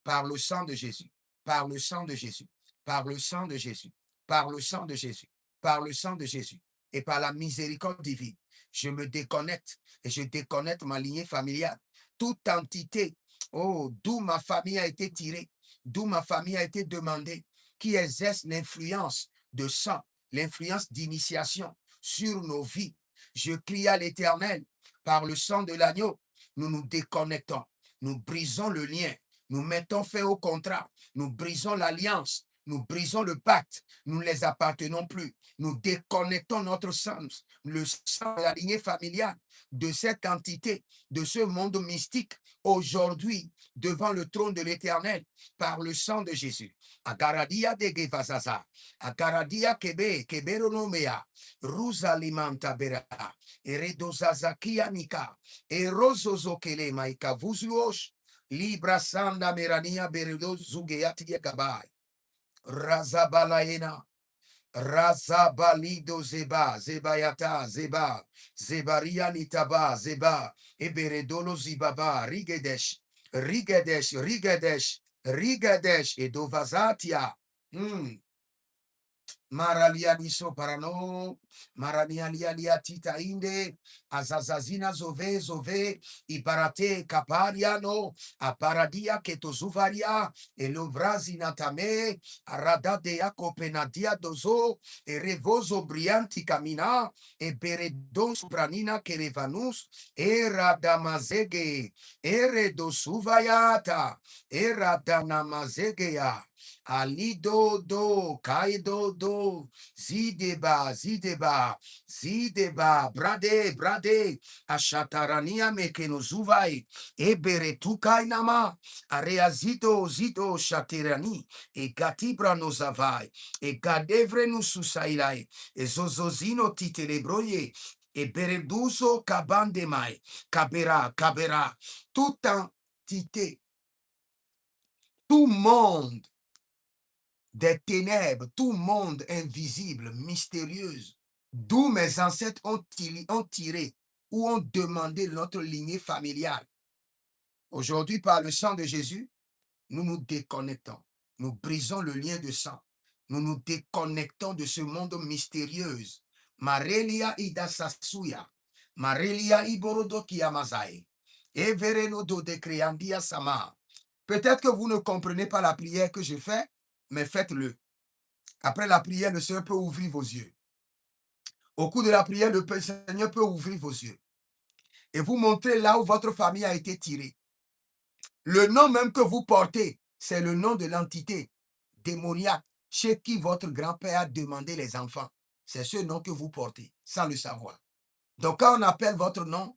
par le sang de Jésus, par le sang de Jésus, par le sang de Jésus, par le sang de Jésus, par le sang de Jésus et par la miséricorde divine, je me déconnecte et je déconnecte ma lignée familiale. Toute entité, oh, d'où ma famille a été tirée, d'où ma famille a été demandée, qui exerce l'influence de sang, l'influence d'initiation sur nos vies. Je crie à l'Éternel, par le sang de l'agneau, nous nous déconnectons, nous brisons le lien, nous mettons fin au contrat, nous brisons l'alliance, nous brisons le pacte, nous ne les appartenons plus, nous déconnectons notre sang, le sang de la lignée familiale, de cette entité, de ce monde mystique, aujourd'hui, devant le trône de l'Éternel, par le sang de Jésus. Agaradia de Gevazaza, Agaradia Kebe, Keberonomea, Rusalimanta Bera, Eredozazakia Nika, Erozozokele Maika Vuzluosh, Libra Sanda Merania Beredo Zugeatia Gabai, Razabalaena, Razabalido Zeba, Zebayata, Zeba, Zebaria Nitaba, Zeba, Eberedolo Zibaba, Rigedesh, Rigedesh, Rigedesh, Rigedesh, Edovazatia. Maraliani soparano, maranialia tita inde, azazazina zove zove, ibarate capariano, aparadia ketozuvaria, elovrazina tame, aradadea copenadia dozo, e revozo brianti camina, e beredon supranina kerevanus, era damazege, ere dosuvayata, era danamazegea. Alido do, kaido do, zideba, zideba, zideba, brade, brade, ashatarania mekenozuvai, ebere tukainama, areazito, zido, shaterani, e gatibra nozavai, e gadevre nususailai, e zozozino titelebroye, e bereduso kabandemai, kabera, kabera, tout entité, tout monde des ténèbres, tout monde invisible, mystérieuse, d'où mes ancêtres ont tiré ou ont demandé notre lignée familiale. Aujourd'hui, par le sang de Jésus, nous nous déconnectons. Nous brisons le lien de sang. Nous nous déconnectons de ce monde mystérieux. Marelia idasasuya. Marelia iborodokiamazai. Everenodo de creandia sama. Peut-être que vous ne comprenez pas la prière que je fais, mais faites-le. Après la prière, le Seigneur peut ouvrir vos yeux. Au cours de la prière, le Seigneur peut ouvrir vos yeux et vous montrer là où votre famille a été tirée. Le nom même que vous portez, c'est le nom de l'entité démoniaque chez qui votre grand-père a demandé les enfants. C'est ce nom que vous portez, sans le savoir. Donc, quand on appelle votre nom,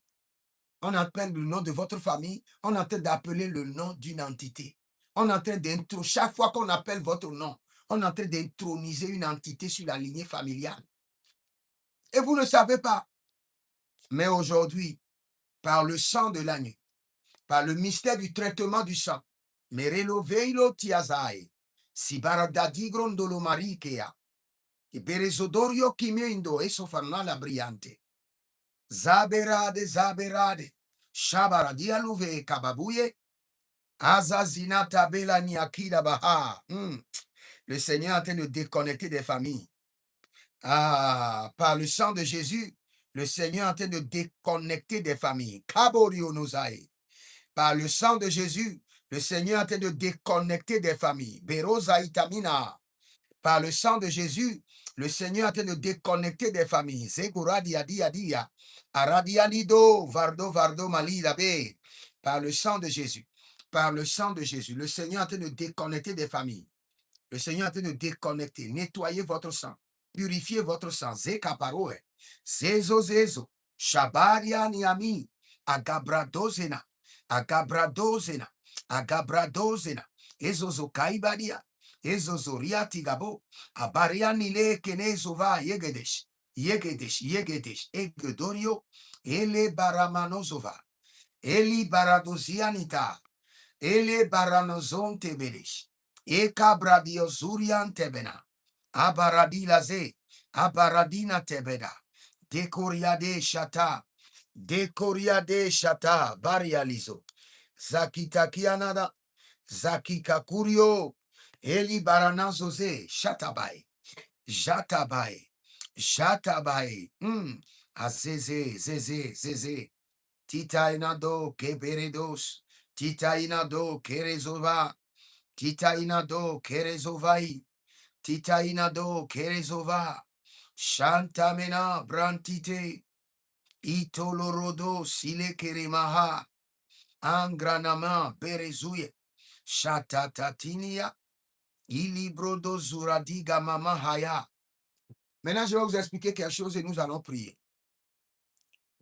on appelle le nom de votre famille, on est en train d'appeler le nom d'une entité. On est en train d'intro. Chaque fois qu'on appelle votre nom, on est en train d'introniser une entité sur la lignée familiale. Et vous ne savez pas. Mais aujourd'hui, par le sang de l'agneau, par le mystère du traitement du sang, Merelo Veilo Tiazai, Sibaradadi Grondolo Marikea, e Berezodorio Kimiendo Esofana la Briante, Zaberade, Zaberade, Shabaradia Luve Kababuye, Azazinata Belani Akida Baha. Le Seigneur est en train de déconnecter des familles. Par le sang de Jésus, le Seigneur est en train de déconnecter des familles. Kaborio Nozae. Par le sang de Jésus, le Seigneur est en train de déconnecter des familles. Beroza Itamina. Par le sang de Jésus, le Seigneur est en train de déconnecter des familles. Zegura dia dia dia. Aradia lido, vardo vardo malida be. Par le sang de Jésus. Par le sang de Jésus, le Seigneur est en train de déconnecter des familles. Le Seigneur est en train de déconnecter. Nettoyer votre sang. Purifiez votre sang. Zekaparoe. Zezo zezo. Shabaria niami. Agabradozena. Agabradozena. Agabradozena. Ezozo kaibadia. Ezozo riatigabo. Abaria nile kenezova yegedesh. Yegedesh. Yegedesh. Egedorio. Ele baramanozova. Eli baradozianita. Ele baranozon tebedesh. Eka bradio zurian tebena. Abaradila ze. Abaradina tebeda. Dekoriade Shata. Dekoriade Shata. Barializo. Zakita Kianada. Zakika Kurio. Eli Baranazoze. Shatabai. Jatabai. Jatabai. Azeze. Zeze. Zeze. Tita inado keberedos. Tita inado kerezova. Tita inado kerezovai. Tita inado kerezova. Shantamena brantite. Itolorodo sile keremaha. Angranama berezuye. Shatatatinia. Ilibrodo zuradiga mama haya. Maintenant, je vais vous expliquer quelque chose et nous allons prier.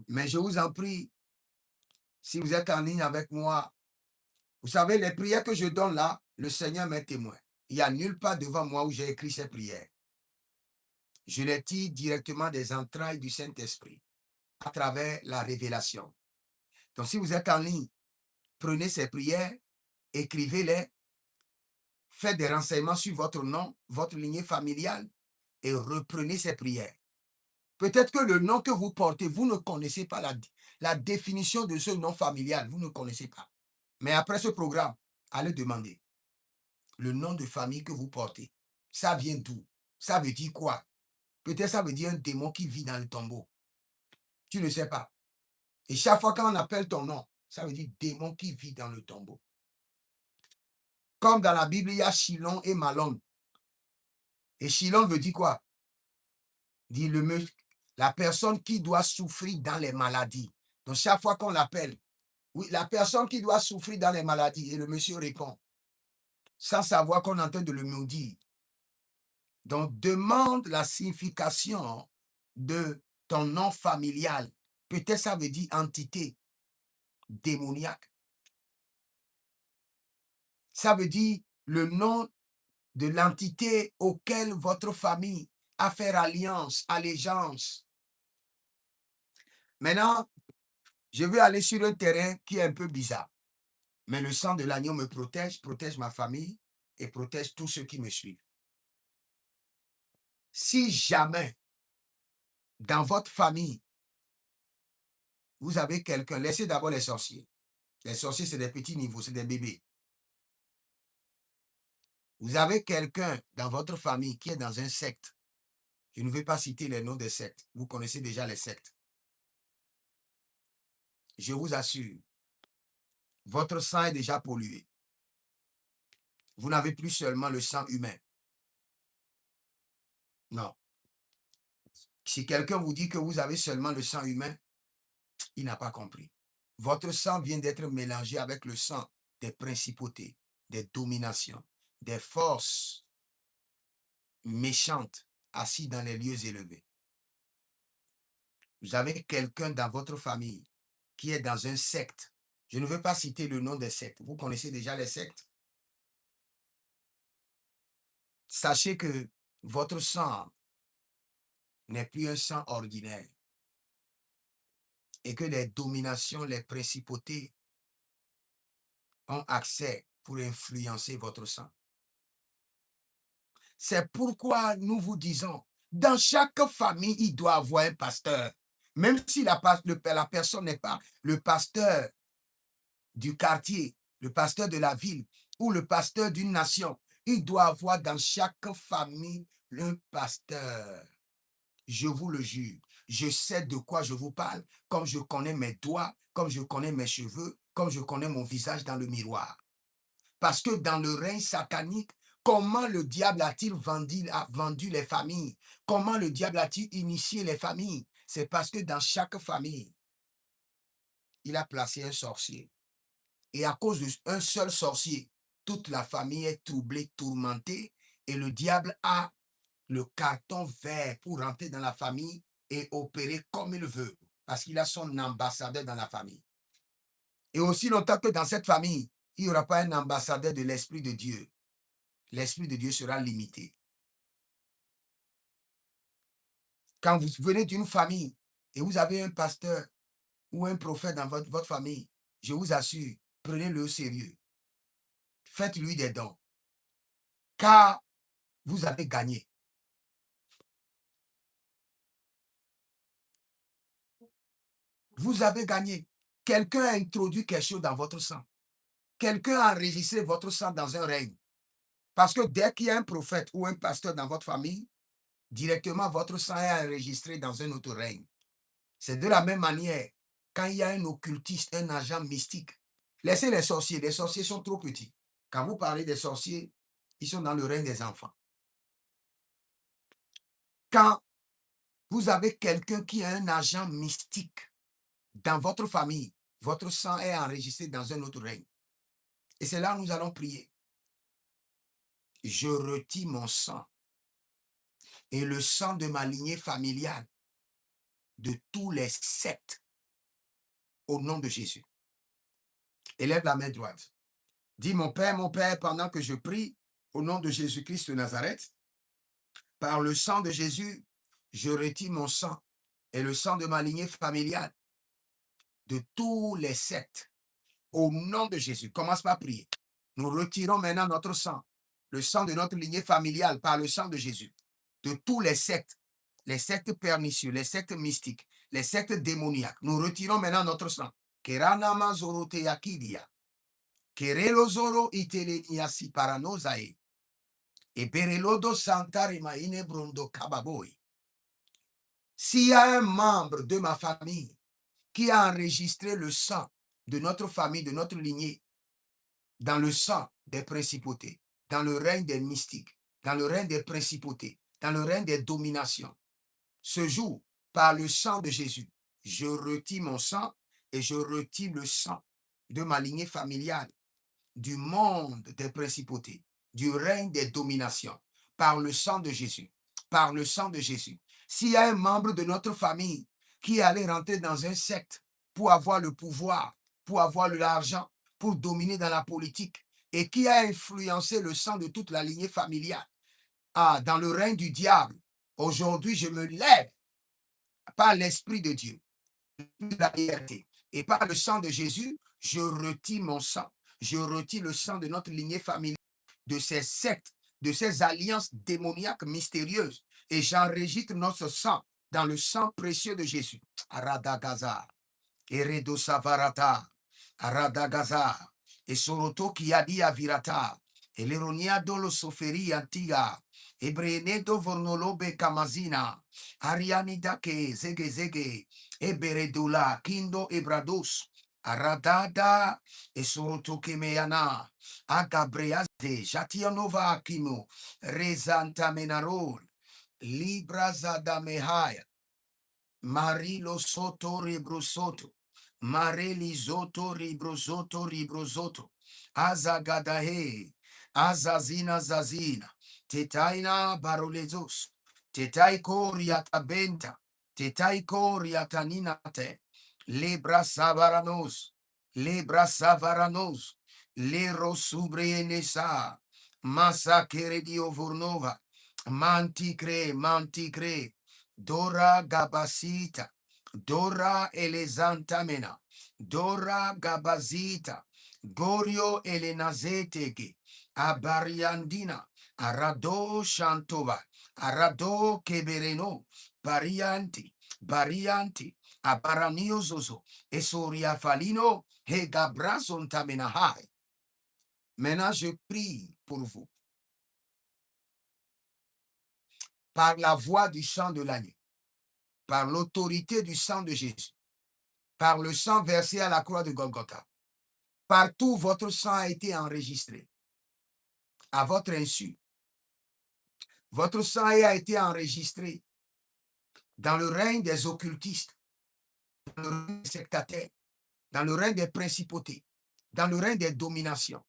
Mais je vous en prie, si vous êtes en ligne avec moi, vous savez, les prières que je donne là, le Seigneur m'est témoin. Il n'y a nulle part devant moi où j'ai écrit ces prières. Je les tire directement des entrailles du Saint-Esprit à travers la révélation. Donc, si vous êtes en ligne, prenez ces prières, écrivez-les, faites des renseignements sur votre nom, votre lignée familiale et reprenez ces prières. Peut-être que le nom que vous portez, vous ne connaissez pas la définition de ce nom familial, vous ne connaissez pas. Mais après ce programme, allez demander le nom de famille que vous portez. Ça vient d'où? Ça veut dire quoi? Peut-être ça veut dire un démon qui vit dans le tombeau. Tu ne sais pas. Et chaque fois qu'on appelle ton nom, ça veut dire démon qui vit dans le tombeau. Comme dans la Bible, il y a Shilon et Malon. Et Shilon veut dire quoi? Dit la personne qui doit souffrir dans les maladies. Donc chaque fois qu'on l'appelle, oui, la personne qui doit souffrir dans les maladies. Et le monsieur répond, sans savoir qu'on est en train de le maudire. Donc demande la signification de ton nom familial. Peut-être ça veut dire entité démoniaque. Ça veut dire le nom de l'entité auquel votre famille a fait alliance, allégeance. Maintenant, je vais aller sur un terrain qui est un peu bizarre. Mais le sang de l'agneau me protège, protège ma famille et protège tous ceux qui me suivent. Si jamais, dans votre famille, vous avez quelqu'un, laissez d'abord les sorciers. Les sorciers, c'est des petits niveaux, c'est des bébés. Vous avez quelqu'un dans votre famille qui est dans un secte. Je ne vais pas citer les noms des sectes. Vous connaissez déjà les sectes. Je vous assure, votre sang est déjà pollué. Vous n'avez plus seulement le sang humain. Non. Si quelqu'un vous dit que vous avez seulement le sang humain, il n'a pas compris. Votre sang vient d'être mélangé avec le sang des principautés, des dominations, des forces méchantes assises dans les lieux élevés. Vous avez quelqu'un dans votre famille qui est dans un secte. Je ne veux pas citer le nom des sectes. Vous connaissez déjà les sectes. Sachez que votre sang n'est plus un sang ordinaire et que les dominations, les principautés ont accès pour influencer votre sang. C'est pourquoi nous vous disons, dans chaque famille, il doit avoir un pasteur. Même si la personne n'est pas le pasteur du quartier, le pasteur de la ville ou le pasteur d'une nation, il doit avoir dans chaque famille un pasteur. Je vous le jure, je sais de quoi je vous parle, comme je connais mes doigts, comme je connais mes cheveux, comme je connais mon visage dans le miroir. Parce que dans le règne satanique, comment le diable a-t-il vendu les familles? Comment le diable a-t-il initié les familles? C'est parce que dans chaque famille, il a placé un sorcier. Et à cause d'un seul sorcier, toute la famille est troublée, tourmentée, et le diable a le carton vert pour rentrer dans la famille et opérer comme il veut, parce qu'il a son ambassadeur dans la famille. Et aussi longtemps que dans cette famille, il n'y aura pas un ambassadeur de l'Esprit de Dieu, l'Esprit de Dieu sera limité. Quand vous venez d'une famille et vous avez un pasteur ou un prophète dans votre famille, je vous assure, prenez-le au sérieux. Faites-lui des dons, car vous avez gagné. Vous avez gagné. Quelqu'un a introduit quelque chose dans votre sang. Quelqu'un a enregistré votre sang dans un règne. Parce que dès qu'il y a un prophète ou un pasteur dans votre famille, directement votre sang est enregistré dans un autre règne. C'est de la même manière, quand il y a un occultiste, un agent mystique, laissez les sorciers sont trop petits. Quand vous parlez des sorciers, ils sont dans le règne des enfants. Quand vous avez quelqu'un qui est un agent mystique dans votre famille, votre sang est enregistré dans un autre règne. Et c'est là que nous allons prier. Je retire mon sang et le sang de ma lignée familiale de tous les sectes au nom de Jésus. Élève la main droite. Dis mon Père, pendant que je prie au nom de Jésus-Christ de Nazareth, par le sang de Jésus, je retire mon sang et le sang de ma lignée familiale de tous les sectes au nom de Jésus. Commence par prier. Nous retirons maintenant notre sang, le sang de notre lignée familiale par le sang de Jésus, de tous les sectes pernicieux, les sectes mystiques, les sectes démoniaques. Nous retirons maintenant notre sang. Keranama zorote yakidia. Kerelo zoro iteleniasi paranozae. Et berelodo santarima inebrondo kababoy. S'il y a un membre de ma famille qui a enregistré le sang de notre famille, de notre lignée, dans le sang des principautés, dans le règne des mystiques, dans le règne des principautés, dans le règne des dominations. Ce jour, par le sang de Jésus, je retire mon sang et je retire le sang de ma lignée familiale, du monde des principautés, du règne des dominations, par le sang de Jésus, par le sang de Jésus. S'il y a un membre de notre famille qui allait rentrer dans un secte pour avoir le pouvoir, pour avoir l'argent, pour dominer dans la politique, et qui a influencé le sang de toute la lignée familiale, dans le règne du diable, aujourd'hui je me lève par l'Esprit de Dieu, la liberté, et par le sang de Jésus, je retire mon sang, je retire le sang de notre lignée familiale, de ces sectes, de ces alliances démoniaques mystérieuses, et j'enregistre notre sang dans le sang précieux de Jésus. Aradagaza, Eredo Savarata, Aradagaza, et Soroto Kiadi Avirata, et l'Eronia Dolo Soferi Antiga, Ebrenedo Vornolobe Kamazina, Arianidake, Zege, Eberedula, Kindo Ebrados, Aradada, et Soroto Kemeana, Agabreazde, Jatianova Akimo, Rezanta Menarol, Libra Zadamehaya, Marilo Soto Ribrosoto, Mareli Zoto Ribrosoto, Azagadahe, Azazina Zazina, Tetaina Barolezos, Tetaiko Riatabenta, Tetaiko Riataninate, Lebra Savaranos, Lero Subrienesa, Massa Keredio Vurnova, Manticre, Dora Gabasita, Dora Elezantamena, Dora Gabazita, Gorio Elenazetege, Abariandina, Arado Shantova, Arado Kebereno, Barianti, Abaranio Zozo, Esoria Falino, Hegabrazon Tamenahai. Maintenant, je prie pour vous. Par la voix du sang de l'agneau, par l'autorité du sang de Jésus, par le sang versé à la croix de Golgotha. Partout, votre sang a été enregistré à votre insu. Votre sang a été enregistré dans le règne des occultistes, dans le règne des sectataires, dans le règne des principautés, dans le règne des dominations.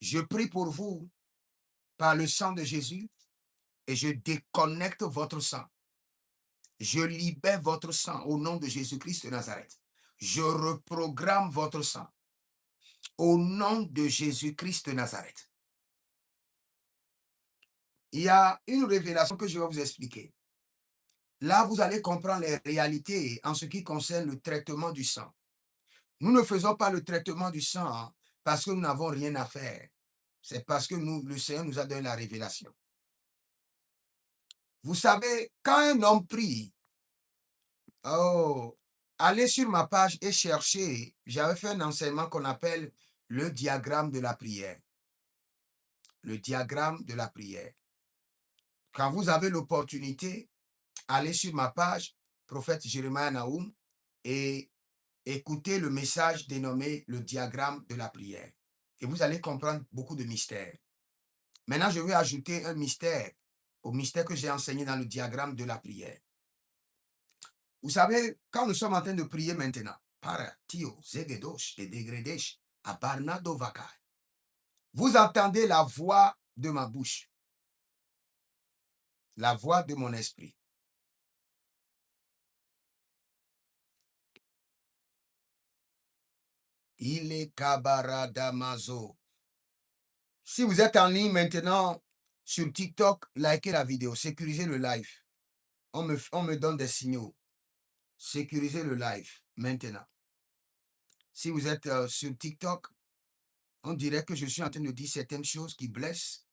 Je prie pour vous par le sang de Jésus et je déconnecte votre sang. Je libère votre sang au nom de Jésus-Christ de Nazareth. Je reprogramme votre sang au nom de Jésus-Christ de Nazareth. Il y a une révélation que je vais vous expliquer. Là, vous allez comprendre les réalités en ce qui concerne le traitement du sang. Nous ne faisons pas le traitement du sang parce que nous n'avons rien à faire. C'est parce que le Seigneur nous a donné la révélation. Vous savez, quand un homme prie, Oh, allez sur ma page et cherchez. J'avais fait un enseignement qu'on appelle le diagramme de la prière. Le diagramme de la prière. Quand vous avez l'opportunité, allez sur ma page, prophète Jérémie Naoum, et écoutez le message dénommé le diagramme de la prière. Et vous allez comprendre beaucoup de mystères. Maintenant, je vais ajouter un mystère au mystère que j'ai enseigné dans le diagramme de la prière. Vous savez, quand nous sommes en train de prier maintenant, para tio zegedosh et degredesh abarnado vakai, vous entendez la voix de ma bouche, la voix de mon esprit. Il est kabaradamazo. Si vous êtes en ligne maintenant sur TikTok, likez la vidéo, sécurisez le live. On me donne des signaux. Sécurisez le live maintenant. Si vous êtes sur TikTok, on dirait que je suis en train de dire certaines choses qui blessent.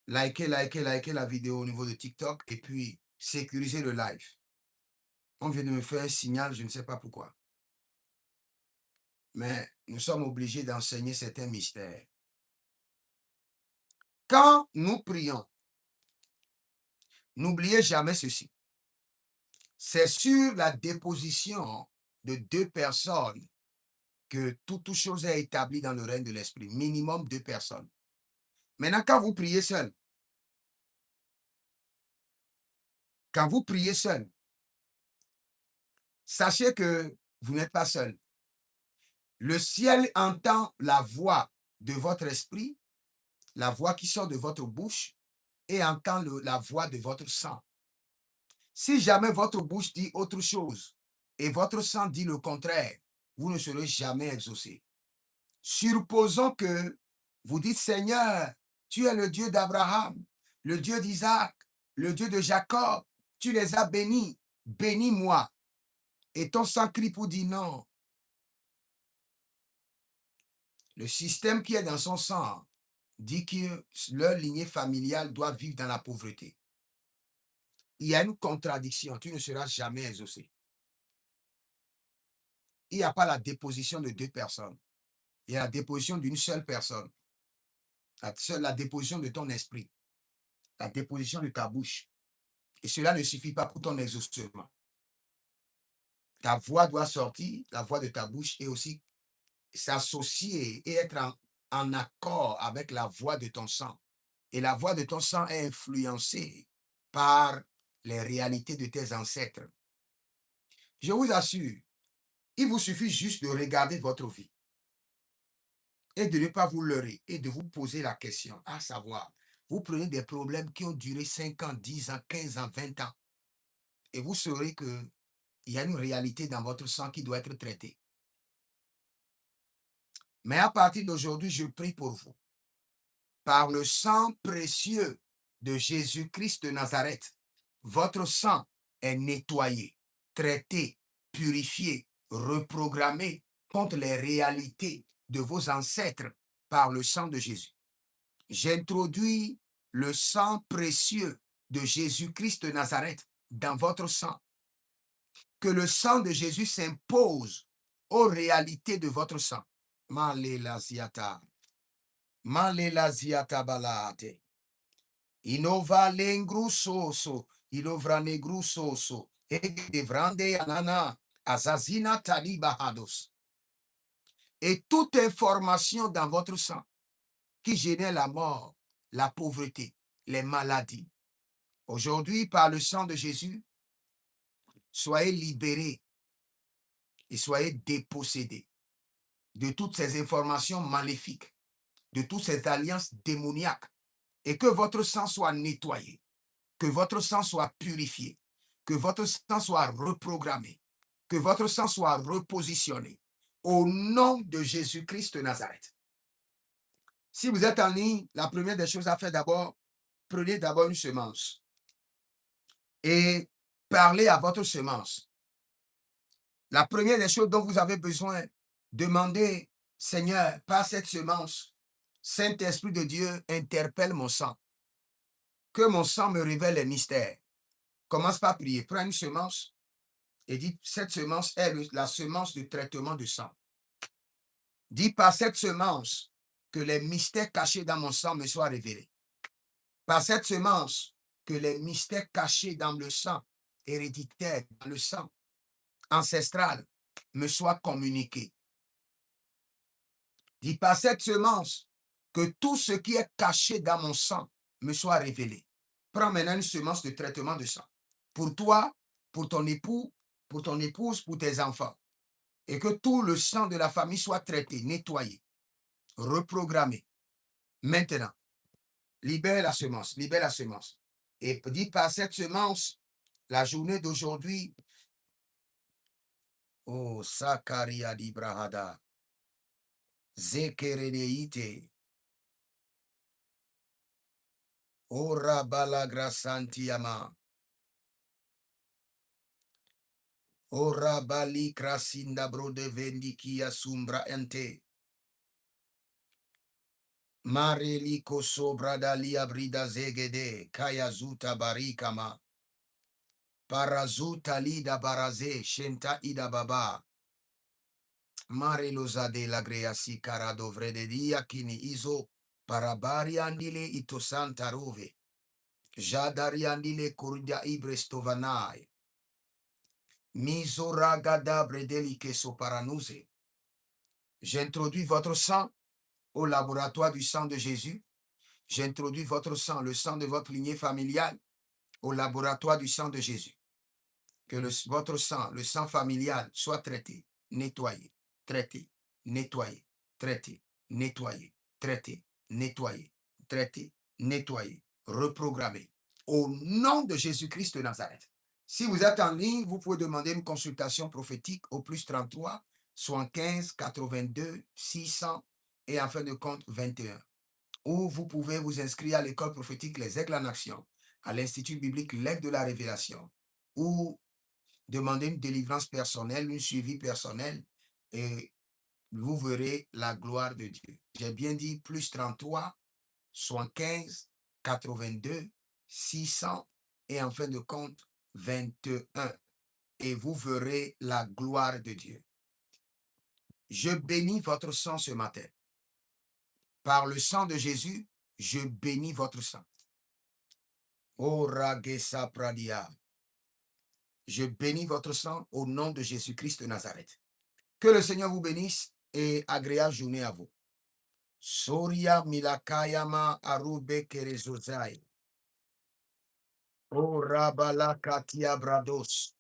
Likez la vidéo au niveau de TikTok et puis sécurisez le live. On vient de me faire un signal, je ne sais pas pourquoi. Mais nous sommes obligés d'enseigner certains mystères. Quand nous prions, n'oubliez jamais ceci. C'est sur la déposition de deux personnes que toute chose est établie dans le règne de l'esprit. Minimum 2 personnes. Maintenant, quand vous priez seul, sachez que vous n'êtes pas seul. Le ciel entend la voix de votre esprit, la voix qui sort de votre bouche, et entend la voix de votre sang. Si jamais votre bouche dit autre chose et votre sang dit le contraire, vous ne serez jamais exaucé. Supposons que vous dites, Seigneur, tu es le Dieu d'Abraham, le Dieu d'Isaac, le Dieu de Jacob, tu les as bénis, bénis-moi. Et ton sang crie pour dire non. Le système qui est dans son sang dit que leur lignée familiale doit vivre dans la pauvreté. Il y a une contradiction, tu ne seras jamais exaucé. Il n'y a pas la déposition de 2 personnes. Il y a la déposition d'une seule personne. La déposition de ton esprit. La déposition de ta bouche. Et cela ne suffit pas pour ton exaucement. Ta voix doit sortir, la voix de ta bouche, et aussi s'associer et être en accord avec la voix de ton sang. Et la voix de ton sang est influencée par les réalités de tes ancêtres. Je vous assure, il vous suffit juste de regarder votre vie et de ne pas vous leurrer et de vous poser la question, à savoir, vous prenez des problèmes qui ont duré 5 ans, 10 ans, 15 ans, 20 ans, et vous saurez qu'il y a une réalité dans votre sang qui doit être traitée. Mais à partir d'aujourd'hui, je prie pour vous. Par le sang précieux de Jésus-Christ de Nazareth, votre sang est nettoyé, traité, purifié, reprogrammé contre les réalités de vos ancêtres par le sang de Jésus. J'introduis le sang précieux de Jésus-Christ de Nazareth dans votre sang. Que le sang de Jésus s'impose aux réalités de votre sang. Malelaziata. Malelaziata balate. Inova lengrusoso. Ilovra negrusoso. Egevrande anana. Azazina talibahados. Et toute information dans votre sang qui génère la mort, la pauvreté, les maladies. Aujourd'hui, par le sang de Jésus, soyez libérés et soyez dépossédés de toutes ces informations maléfiques, de toutes ces alliances démoniaques, et que votre sang soit nettoyé, que votre sang soit purifié, que votre sang soit reprogrammé, que votre sang soit repositionné au nom de Jésus-Christ de Nazareth. Si vous êtes en ligne, la première des choses à faire d'abord, prenez d'abord une semence et parlez à votre semence. La première des choses dont vous avez besoin, demandez, Seigneur, par cette semence, Saint-Esprit de Dieu, interpelle mon sang. Que mon sang me révèle les mystères. Commence par prier. Prends une semence Et dit, cette semence est la semence de traitement de sang. Dis par cette semence que les mystères cachés dans mon sang me soient révélés. Par cette semence que les mystères cachés dans le sang héréditaire, dans le sang ancestral, me soient communiqués. Dis par cette semence que tout ce qui est caché dans mon sang me soit révélé. Prends maintenant une semence de traitement de sang. Pour toi, pour ton époux, pour ton épouse, pour tes enfants. Et que tout le sang de la famille soit traité, nettoyé, reprogrammé. Maintenant, libère la semence, libère la semence. Et dis par cette semence, la journée d'aujourd'hui, oh, Sakaria di Brahada, Zekeredeite, Ora Balagrasantiama, Ora Bali Krasinda Brode Vendikia Sumbra Ente, Mareli Koso Bradalia Brida Zegede, Kayazuta Barikama, Parazuta Lida Baraze, Shenta Ida Baba, Marelozade la Greasi Carado Vrededia Kini Izo, Parabariandile Itosanta Rove, Jadariandile Kurdia Ibrestovanai, Misoragada Bredeli Keso Paranuse. J'introduis votre sang au laboratoire du sang de Jésus. J'introduis votre sang, le sang de votre lignée familiale, au laboratoire du sang de Jésus. Que votre sang, le sang familial, soit traité, nettoyé, traité, nettoyé, traité, nettoyé, traité, nettoyé, traité, nettoyé, reprogrammé. Au nom de Jésus-Christ de Nazareth. Si vous êtes en ligne, vous pouvez demander une consultation prophétique au plus 33 75 82 600 et en fin de compte 21. Ou vous pouvez vous inscrire à l'école prophétique Les Aigles en Action, à l'Institut biblique L'Aigle de la Révélation, ou demander une délivrance personnelle, un suivi personnel, et vous verrez la gloire de Dieu. J'ai bien dit plus 33, 75, 82, 600 et en fin de compte 21. Et vous verrez la gloire de Dieu. Je bénis votre sang ce matin. Par le sang de Jésus, je bénis votre sang. Oh Ragesa Pradia. Je bénis votre sang au nom de Jésus-Christ de Nazareth. Que le Seigneur vous bénisse et agréable journée à vous. Soria Milakayama Arube Kerezozai. Oh Rabala Katia Brados.